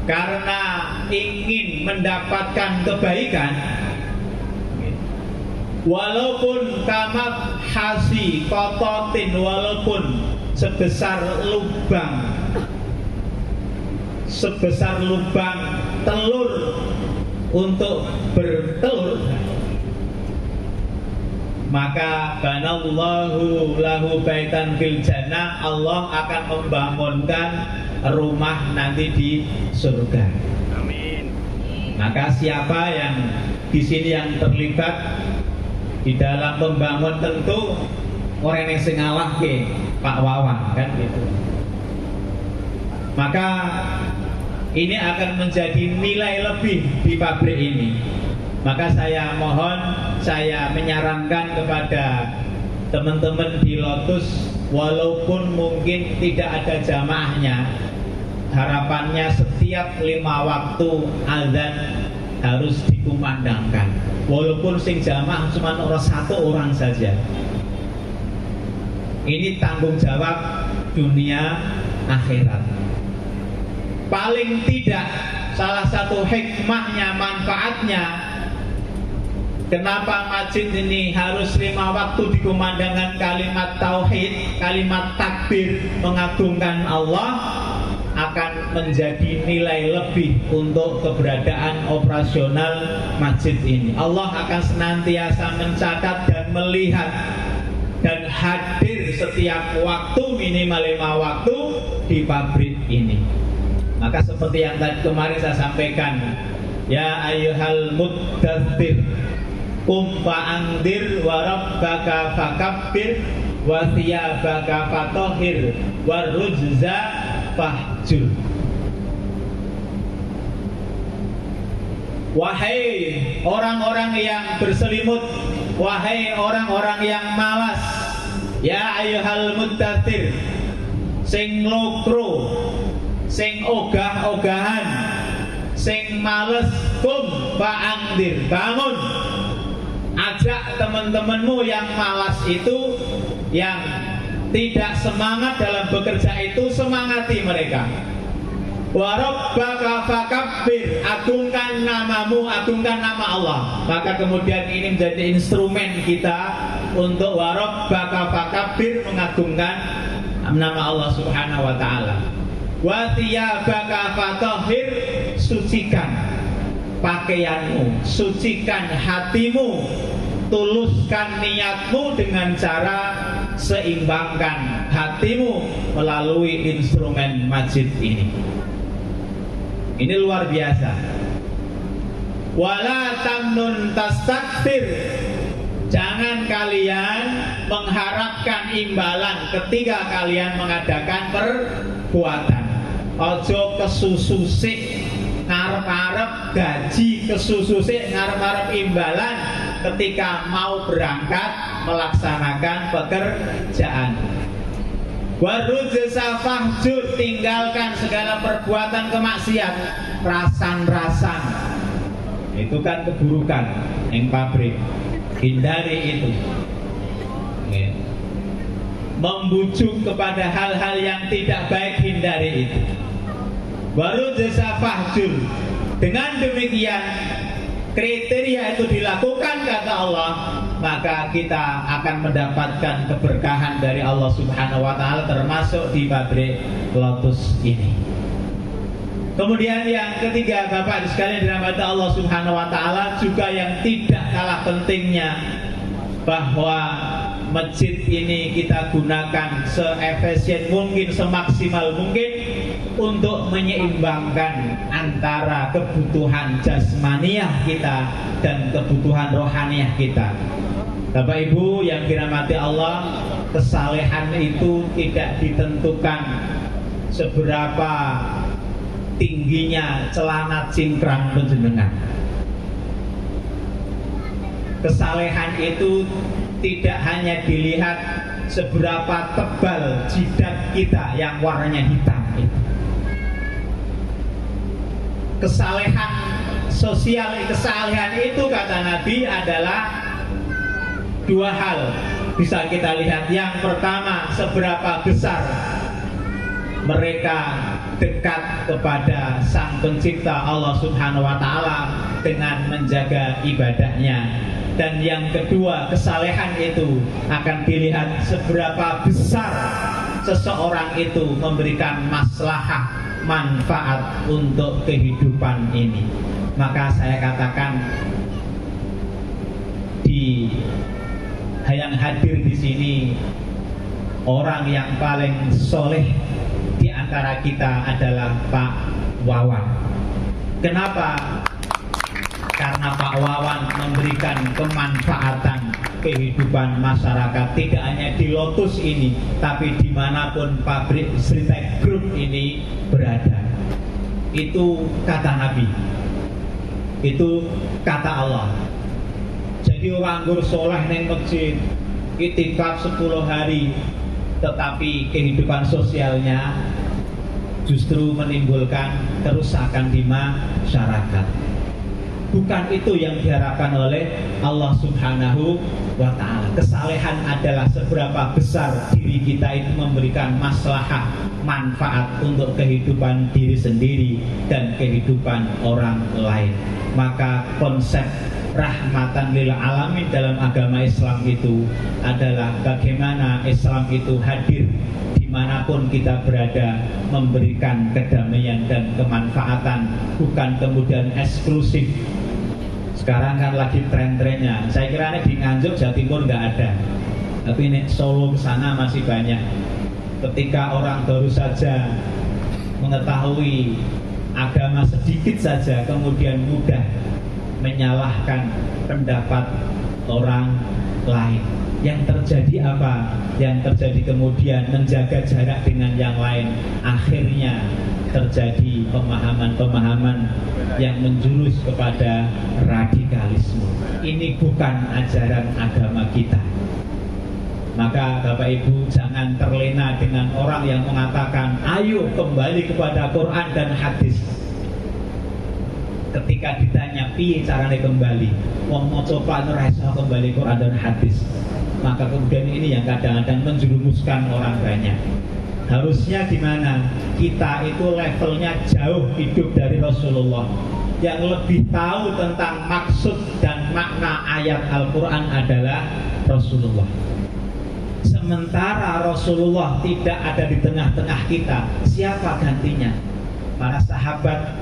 karena ingin mendapatkan kebaikan, walaupun kamat hasi kototin, walaupun sebesar lubang telur untuk bertelur, maka banallahu lahu baitan fil jannah, Allah akan membangunkan rumah nanti di surga. Amin. Maka siapa yang di sini yang terlibat di dalam membangun, tentu orang yang sengalah ke Pak Wawan kan gitu. Maka ini akan menjadi nilai lebih di pabrik ini. Maka saya mohon, saya menyarankan kepada teman-teman di Lotus, walaupun mungkin tidak ada jamaahnya, harapannya setiap 5 waktu azan harus dikumandangkan. Walaupun sing jamaah cuma satu orang saja. Ini tanggung jawab dunia akhirat. Paling tidak salah satu hikmahnya, manfaatnya, kenapa masjid ini harus 5 waktu dikumandangkan kalimat tauhid, kalimat takbir, mengagungkan Allah, akan menjadi nilai lebih untuk keberadaan operasional masjid ini. Allah akan senantiasa mencatat dan melihat dan hadir setiap waktu, minimal 5 waktu di pabrik ini. Maka seperti yang tadi kemarin saya sampaikan, ya ayyuhal muddatsir qum fa'andir wa rabbaka fakabbir wa thiyabaka fatahhir wa rujza fahjur. Wahai orang-orang yang berselimut, wahai orang-orang yang malas, ya ayyuhal muddatsir, sing lokro, sing ogah-ogahan, sing males, kum fa'andir, bangun, ajak teman-temanmu yang malas itu, yang tidak semangat dalam bekerja itu, semangati mereka. Wa rabbaka fakabbir, agungkan namamu, agungkan nama Allah. Maka kemudian ini menjadi instrumen kita untuk wa rabbaka fakabbir, mengagungkan nama Allah Subhanahu wa taala. Wa thiyabaka fatahhir, sucikan pakaianmu, sucikan hatimu, tuluskan niatmu dengan cara seimbangkan hatimu melalui instrumen masjid ini. Ini luar biasa. Wala tamnun tastakbir, jangan kalian imbalan ketika kalian mengadakan perbuatan. Ojo kesususik ngarep-ngarep gaji, kesususik ngarep-ngarep imbalan ketika mau berangkat melaksanakan pekerjaan. Warujza fahjur, tinggalkan segala perbuatan kemaksiat. Rasan-rasan itu kan keburukan yang pabrik, hindari itu. Membujuk kepada hal-hal yang tidak baik, hindari itu. Baru jasa fahjur. Dengan demikian kriteria itu dilakukan kata Allah, maka kita akan mendapatkan keberkahan dari Allah Subhanahu wa taala, termasuk di pabrik Lotus ini. Kemudian yang ketiga, Bapak sekalian dirahmati Allah Subhanahu wa taala, juga yang tidak kalah pentingnya, bahwa masjid ini kita gunakan seefisien mungkin, semaksimal mungkin untuk menyeimbangkan antara kebutuhan jasmaniah kita dan kebutuhan rohaniah kita. Bapak Ibu yang dirahmati Allah, kesalehan itu tidak ditentukan seberapa tingginya celana cingkrang panjenengan. Kesalehan itu tidak hanya dilihat seberapa tebal jidat kita yang warnanya hitam itu. Kesalehan sosial, kesalehan itu kata Nabi adalah dua hal bisa kita lihat. Yang pertama, seberapa besar mereka dekat kepada Sang Pencipta Allah Subhanahu wa taala dengan menjaga ibadahnya. Dan yang kedua, kesalehan itu akan dilihat seberapa besar seseorang itu memberikan maslahah, manfaat untuk kehidupan ini. Maka saya katakan, yang hadir di sini orang yang paling soleh di antara kita adalah Pak Wawan. Kenapa? Karena Pak Wawan memberikan kemanfaatan kehidupan masyarakat, tidak hanya di Lotus ini, tapi dimanapun pabrik Sritek Group ini berada. Itu kata Nabi, itu kata Allah. Jadi orang gur soleh neng masjid, itikaf 10 hari, tetapi kehidupan sosialnya justru menimbulkan kerusakan di masyarakat. Bukan itu yang diharapkan oleh Allah Subhanahu wa ta'ala. Kesalehan adalah seberapa besar diri kita itu memberikan maslahah, manfaat untuk kehidupan diri sendiri dan kehidupan orang lain. Maka konsep rahmatan lil alamin dalam agama Islam itu adalah bagaimana Islam itu hadir dimanapun kita berada, memberikan kedamaian dan kemanfaatan, bukan kemudian eksklusif. Sekarang kan lagi tren-trennya. Saya kira ini di Nganjuk, Jawa Timur nggak ada, tapi ini Solo ke sana masih banyak. Ketika orang baru saja mengetahui agama sedikit saja, kemudian mudah menyalahkan pendapat orang lain. Yang terjadi apa? Yang terjadi kemudian menjaga jarak dengan yang lain. Akhirnya terjadi pemahaman-pemahaman yang menjurus kepada radikalisme. Ini bukan ajaran agama kita. Maka Bapak Ibu jangan terlena dengan orang yang mengatakan ayo kembali kepada Quran dan hadis. Ketika ditanya piye carane kembali, wong maca ora iso kembali Quran dan hadis. Maka kemudian ini yang kadang-kadang menjerumuskan orang banyak. Harusnya di mana? Kita itu levelnya jauh hidup dari Rasulullah. Yang lebih tahu tentang maksud dan makna ayat Al-Quran adalah Rasulullah. Sementara Rasulullah tidak ada di tengah-tengah kita, siapa gantinya? Para sahabat,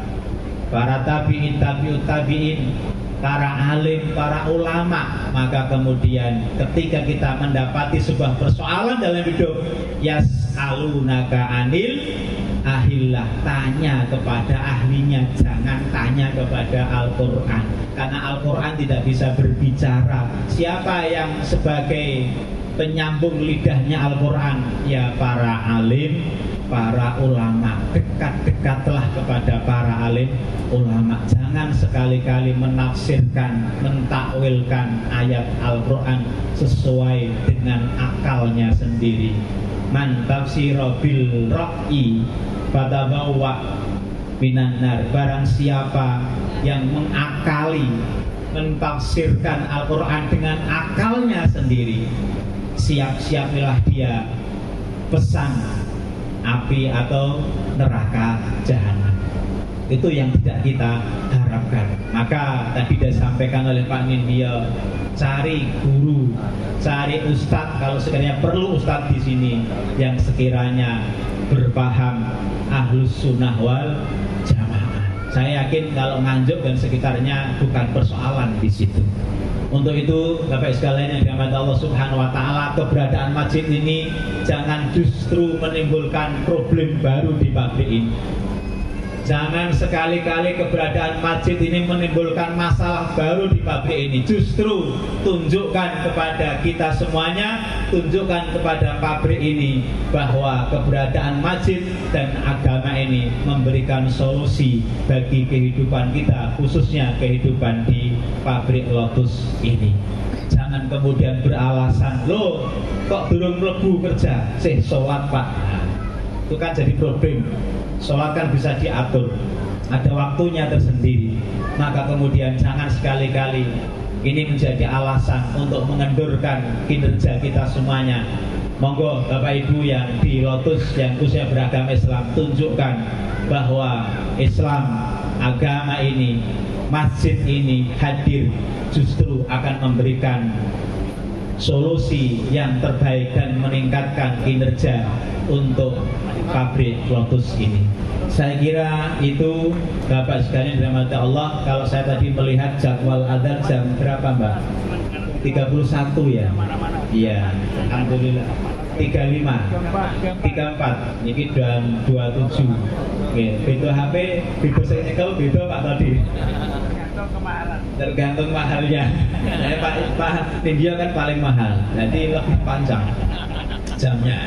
para tabi'in, tabi'ut tabi'in, para alim, para ulama. Maka kemudian ketika kita mendapati sebuah persoalan dalam hidup, yas'alunaka anil ahillah, tanya kepada ahlinya, jangan tanya kepada Al-Quran, karena Al-Quran tidak bisa berbicara. Siapa yang sebagai penyambung lidahnya Al-Quran? Ya para alim, para ulama. Dekat-dekatlah kepada para alim ulama. Jangan sekali-kali menafsirkan, mentakwilkan ayat Al-Quran sesuai dengan akalnya sendiri. Man tafsira bil ra'yi fatabawwa minan nar. Barang siapa yang mengakali, mentafsirkan Al-Quran dengan akalnya sendiri, siap-siapilah dia pesan api atau neraka jahanam. Itu yang tidak kita harapkan. Maka tadi sudah sampaikan oleh Pak Nindya, cari guru, cari ustadz, kalau sekiranya perlu ustadz di sini yang sekiranya berpaham ahlus sunnah wal jamaah. Saya yakin kalau Nganjuk dan sekitarnya bukan persoalan di situ. Untuk itu, Bapak sekalian yang dirahmati Allah Subhanahu wa taala, keberadaan masjid ini jangan justru menimbulkan problem baru di pabrik ini. Jangan sekali-kali keberadaan masjid ini menimbulkan masalah baru di pabrik ini. Justru tunjukkan kepada kita semuanya, tunjukkan kepada pabrik ini bahwa keberadaan masjid dan agama ini memberikan solusi bagi kehidupan kita, khususnya kehidupan di pabrik Lotus ini. Jangan kemudian beralasan, loh kok durung mlebu kerja, sholat Pak. Nah, itu kan jadi problem. Sholat kan bisa diatur, ada waktunya tersendiri. Maka kemudian jangan sekali-kali ini menjadi alasan untuk mengendurkan kinerja kita semuanya. Monggo Bapak Ibu yang di Lotus yang khususnya beragama Islam, tunjukkan bahwa Islam, agama ini, masjid ini hadir justru akan memberikan solusi yang terbaik dan meningkatkan kinerja untuk pabrik Lotus ini. Saya kira itu Bapak sekalian dirahmati Allah. Kalau saya tadi melihat jadwal adzan jam berapa Mbak? 31 ya? Iya, alhamdulillah. 35, 34, ini jam 27. Oke, beda HP, beda cycle, beda Pak tadi. Tergantung mahalnya. Pak Nindya kan paling mahal, jadi lebih panjang jamnya.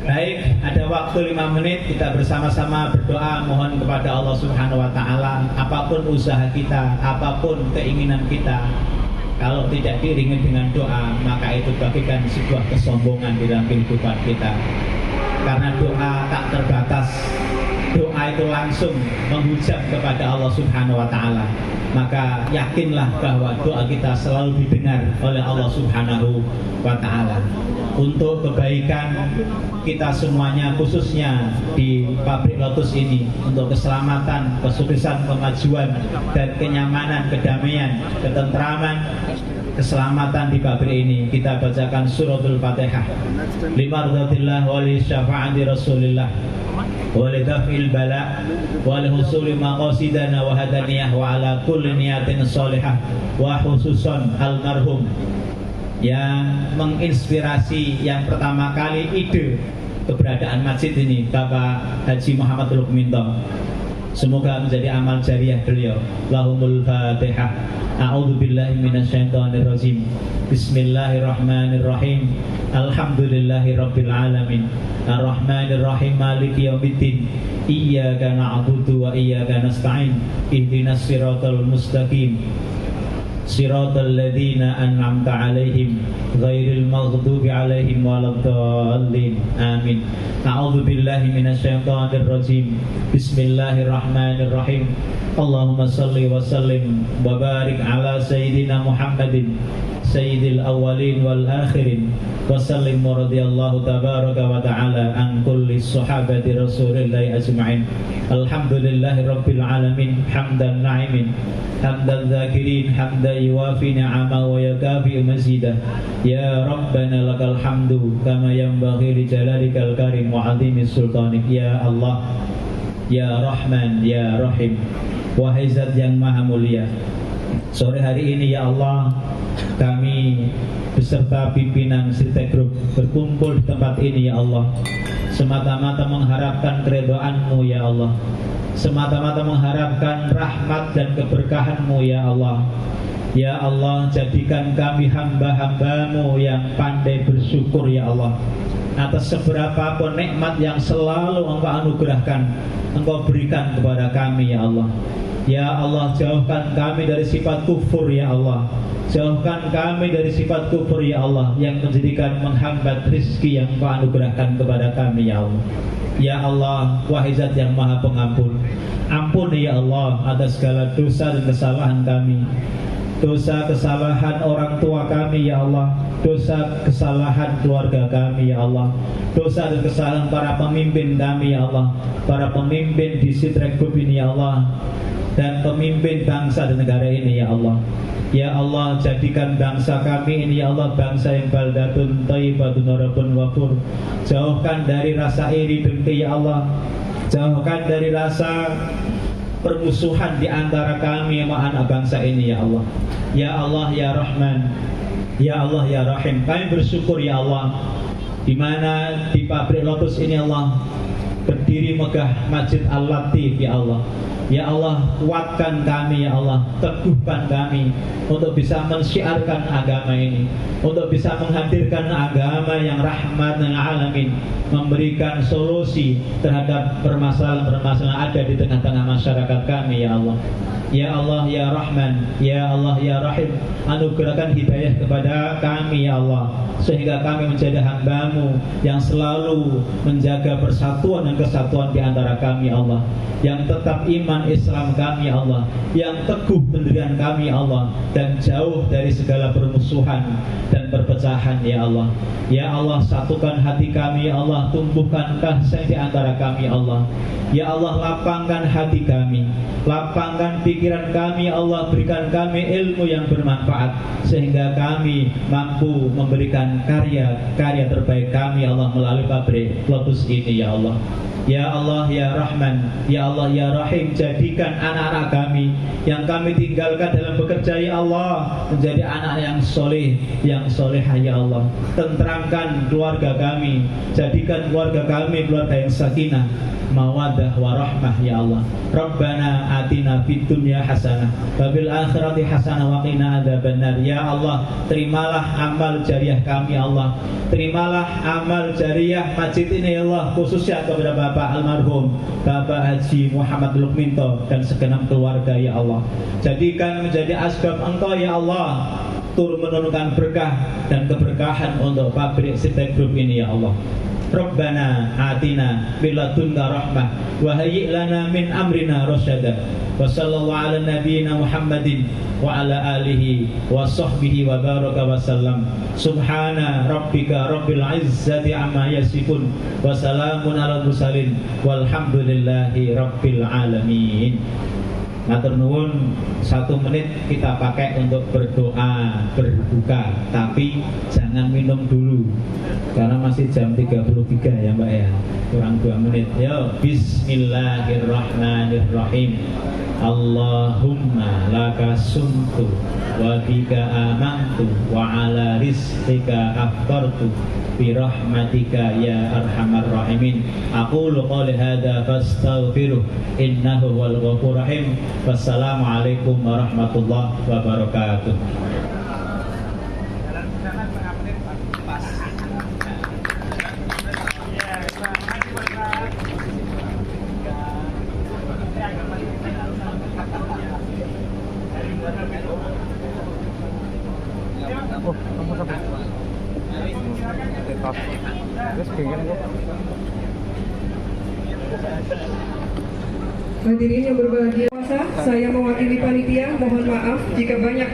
Baik, ada waktu 5 menit kita bersama-sama berdoa mohon kepada Allah Subhanahu wa taala. Apapun usaha kita, apapun keinginan kita, kalau tidak diiringi dengan doa, maka itu bagikan sebuah kesombongan di dalam kehidupan kita. Karena doa tak terbatas, doa itu langsung menghujam kepada Allah Subhanahu wa taala. Maka yakinlah bahwa doa kita selalu didengar oleh Allah Subhanahu wa taala. Untuk kebaikan kita semuanya, khususnya di pabrik Lotus ini, untuk keselamatan, kesuksesan, kemajuan dan kenyamanan, kedamaian, ketentraman, keselamatan di pabrik ini, kita bacakan suratul Fatihah. Limardatillah wa li syafa'ati Rasulillah wa li daf'il bala wa li husuli maqasidana wa hadaniyah wa ala kulli niyatin salihah wa khususan almarhum yang menginspirasi yang pertama kali ide keberadaan masjid ini, Bapak Haji Muhammad Rukminto. Semoga menjadi amal jariah beliau. Lahumul Fatihah. A'udzubillahi minasyaitonirrajim. Bismillahirrahmanirrahim. Alhamdulillahirabbil alamin. Arrahmanirrahim. Maliki yaumiddin. Iyyaka na'budu wa iyyaka nasta'in. Ihdinas siratal mustaqim. Siratal ladzina an'amta 'alaihim ghairil maghdubi 'alaihim waladdallin. Amin. A'udzu billahi minasyaitonir rajim. Bismillahirrahmanirrahim. Allahumma shalli wa sallim wa barik ala sayyidina Muhammadin sayyidil awwalin wal akhirin wa sallim radhiyallahu tabaraka wa ta'ala an kulli sahabati rasulillahi ajma'in. Alhamdulillahi rabbil alamin hamdan na'imin hamdan zakirin hamdan yuwafi ni'ama wa yakafi mazidah. Ya Rabbana lakal hamdu kama yanbaghi li jalalikal karim wa azimi sultanik. Ya Allah, Ya Rahman, Ya Rahim, wahai Zat yang maha mulia, sore hari ini ya Allah, kami beserta pimpinan Sirte Group berkumpul di tempat ini ya Allah. semata-mata mengharapkan keridhaan-Mu ya Allah, semata-mata mengharapkan rahmat dan keberkahan-Mu ya Allah. Ya Allah, jadikan kami hamba-hamba-Mu yang pandai bersyukur ya Allah, atas seberapa pun nikmat yang selalu Engkau anugerahkan, Engkau berikan kepada kami ya Allah. Ya Allah, jauhkan kami dari sifat kufur ya Allah, jauhkan kami dari sifat kufur ya Allah, yang menjadikan menghambat rizki yang Engkau anugerahkan kepada kami ya Allah. Ya Allah, wahai Zat yang Maha Pengampun, ampuni ya Allah atas segala dosa dan kesalahan kami, dosa kesalahan orang tua kami ya Allah, dosa kesalahan keluarga kami ya Allah, dosa dan kesalahan para pemimpin kami ya Allah, para pemimpin di Sitrek Group ini ya Allah, dan pemimpin bangsa dan negara ini ya Allah. Ya Allah, jadikan bangsa kami ini ya Allah bangsa yang baldatun thayyibatun rabbun ghafur. Jauhkan dari rasa iri dengki ya Allah, jauhkan dari rasa permusuhan di antara kami sama anak bangsa ini ya Allah. Ya Allah ya Rahman, ya Allah ya Rahim, kami bersyukur ya Allah, di mana di pabrik Lotus ini Allah berdiri megah Masjid Al-Latif ya Allah. Ya Allah, kuatkan kami ya Allah, teguhkan kami untuk bisa mensyiarkan agama ini, untuk bisa menghadirkan agama yang rahmat lil alamin, memberikan solusi terhadap permasalahan-permasalahan ada di tengah-tengah masyarakat kami ya Allah. Ya Allah ya Rahman, ya Allah ya Rahim, anugerahkan hidayah kepada kami ya Allah, sehingga kami menjadi hamba-Mu yang selalu menjaga persatuan dan kesatuan di antara kami ya Allah, yang tetap iman Islam kami ya Allah, yang teguh pendirian kami ya Allah, dan jauh dari segala permusuhan dan perpecahan ya Allah. Ya Allah, satukan hati kami ya Allah, tumbuhkan kasih di antara kami ya Allah. Ya Allah, lapangkan hati kami, lapangkan pikiran kami ya Allah, berikan kami ilmu yang bermanfaat sehingga kami mampu memberikan karya terbaik kami ya Allah melalui pabrik Lotus ini ya Allah. Ya Allah ya Rahman, ya Allah ya Rahim, jadikan anak-anak kami yang kami tinggalkan dalam bekerja ya Allah menjadi anak yang soleh, yang solehah ya Allah. Tentramkan keluarga kami, jadikan keluarga kami keluarga yang sakinah, mawaddah warahmah ya Allah. Rabbana atina fid dunya hasanah wa fil akhirati hasanah wa qina adzabannar. Ya Allah, terimalah amal jariah kami ya Allah, terimalah amal jariah masjid ini ya Allah, khususnya kepada Bapak almarhum Bapak Haji Muhammad Lukminto dan segenap keluarga ya Allah. Jadikan menjadi asbab Engkau ya Allah turun menurunkan berkah dan keberkahan untuk pabrik Sitrek Group ini ya Allah. Rabbana atina biladunka rahmah wa hayyi' lana min amrina rasyada. Wa sallallahu ala nabiyyina Muhammadin wa ala alihi wa sahbihi wa baraka wa sallam. Subhana rabbika rabbil izzati amma yasifun wa salamun ala mursalin walhamdulillahi rabbil alamin. Matur nuwun, 1 menit kita pakai untuk berdoa berbuka, tapi jangan minum dulu karena masih jam 33 ya Mbak ya, kurang 2 menit. Yo, bismillahirrahmanirrahim. Allahumma laka sumtu wa bika amantu wa ala rizqika aftartu bi rahmatika ya arhamar rahimin. Aqulu qouli hadza fastaghfiruh innahu wal ghafurur rahim. Wassalamualaikum warahmatullahi wabarakatuh. Hadirin yang berbahagia, saya mewakili panitia, mohon maaf jika banyak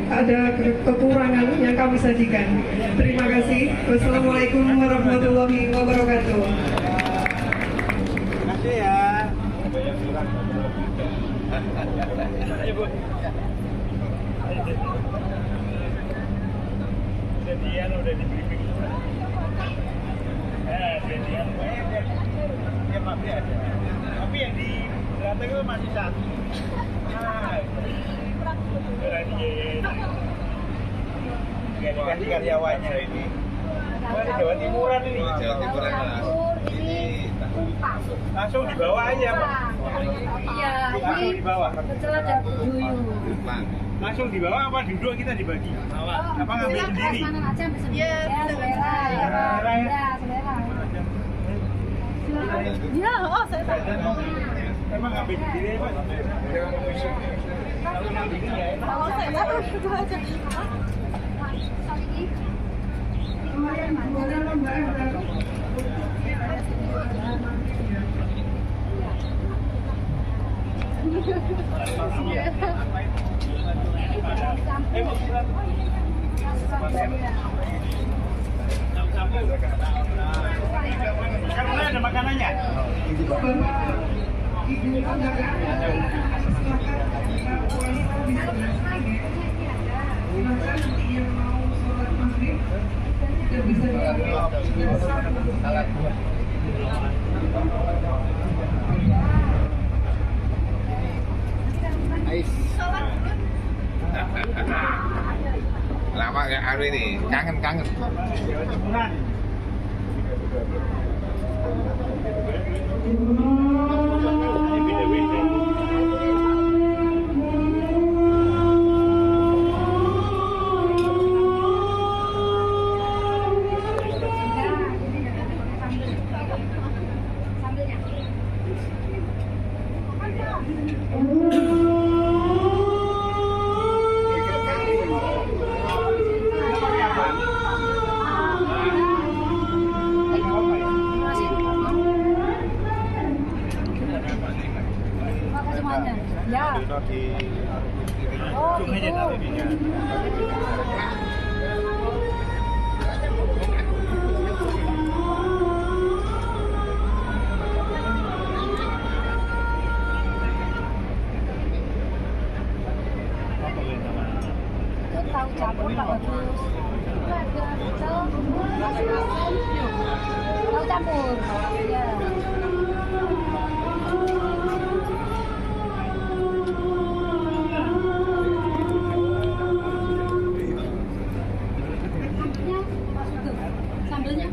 ada kekurangan yang kami sajikan. Terima kasih. Wassalamualaikum warahmatullahi wabarakatuh. Terima kasih ya. Udah di briefing. Tapi yang di belakang itu masih 1. Dikasih karyawannya ini. Jawa Timuran ini. Jawa Timuran Mas. Ini kumpas. Langsung dibawa aja, Pak. Iya, Langsung ini dibawa. pecel ada duyung. Langsung dibawa apa duduk kita dibagi? Apa ngambil Silakan sendiri? mana aja ambil sendiri. Iya, Ya, selera. Ya, Pak. Ya, selera. Ya, oh saya tahu. Emang ngambil sendiri, Pak? Oh, saya tahu itu aja. Kan mulai ada makanannya. Ibu agak ada. Silakan puasa bisa bersaing. Silakan yang mau sholat maghrib tidak bisa Lama nggak hari ini, kangen. Ya. Oh, itu. Itu tahu campur Pak Bagus. Itu ada pecel, tahu campur. Ya. Sambelnya.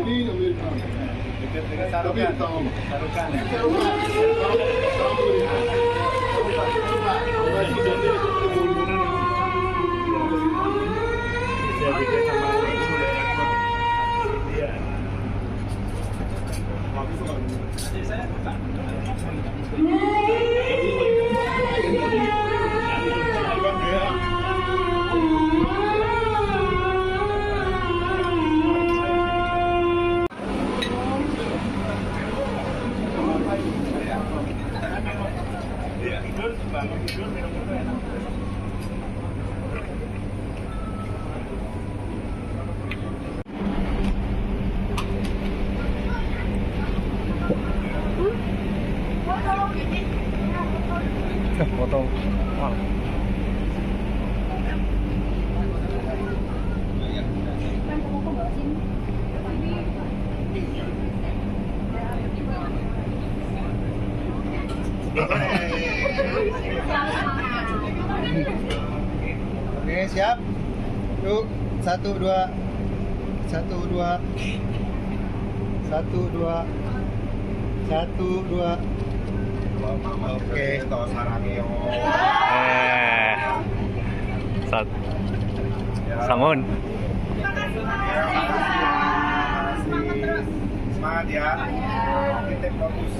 Ini Amerika. Sarukan. Potong. Oke, siap. Yuk, 1, 2. 1, 2. 1, 2. 1, 2. Oke, tos sarangnya. Samun. Semangat ya. Kita fokus.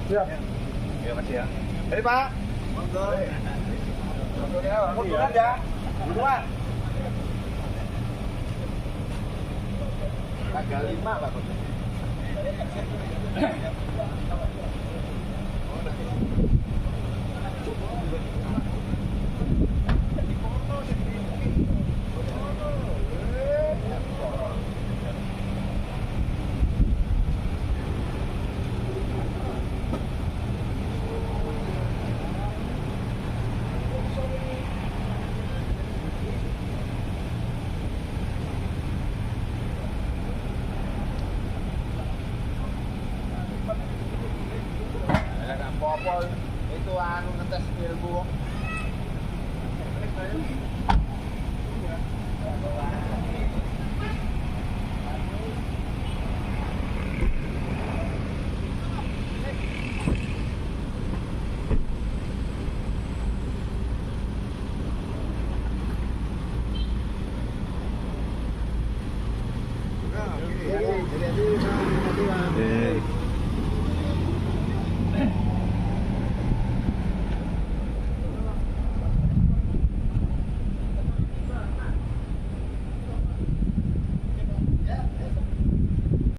Siap. Ya, Mas ya. Hei, Pak. Monggo. Munduran ya. Munduran. Tanggal 5, Pak.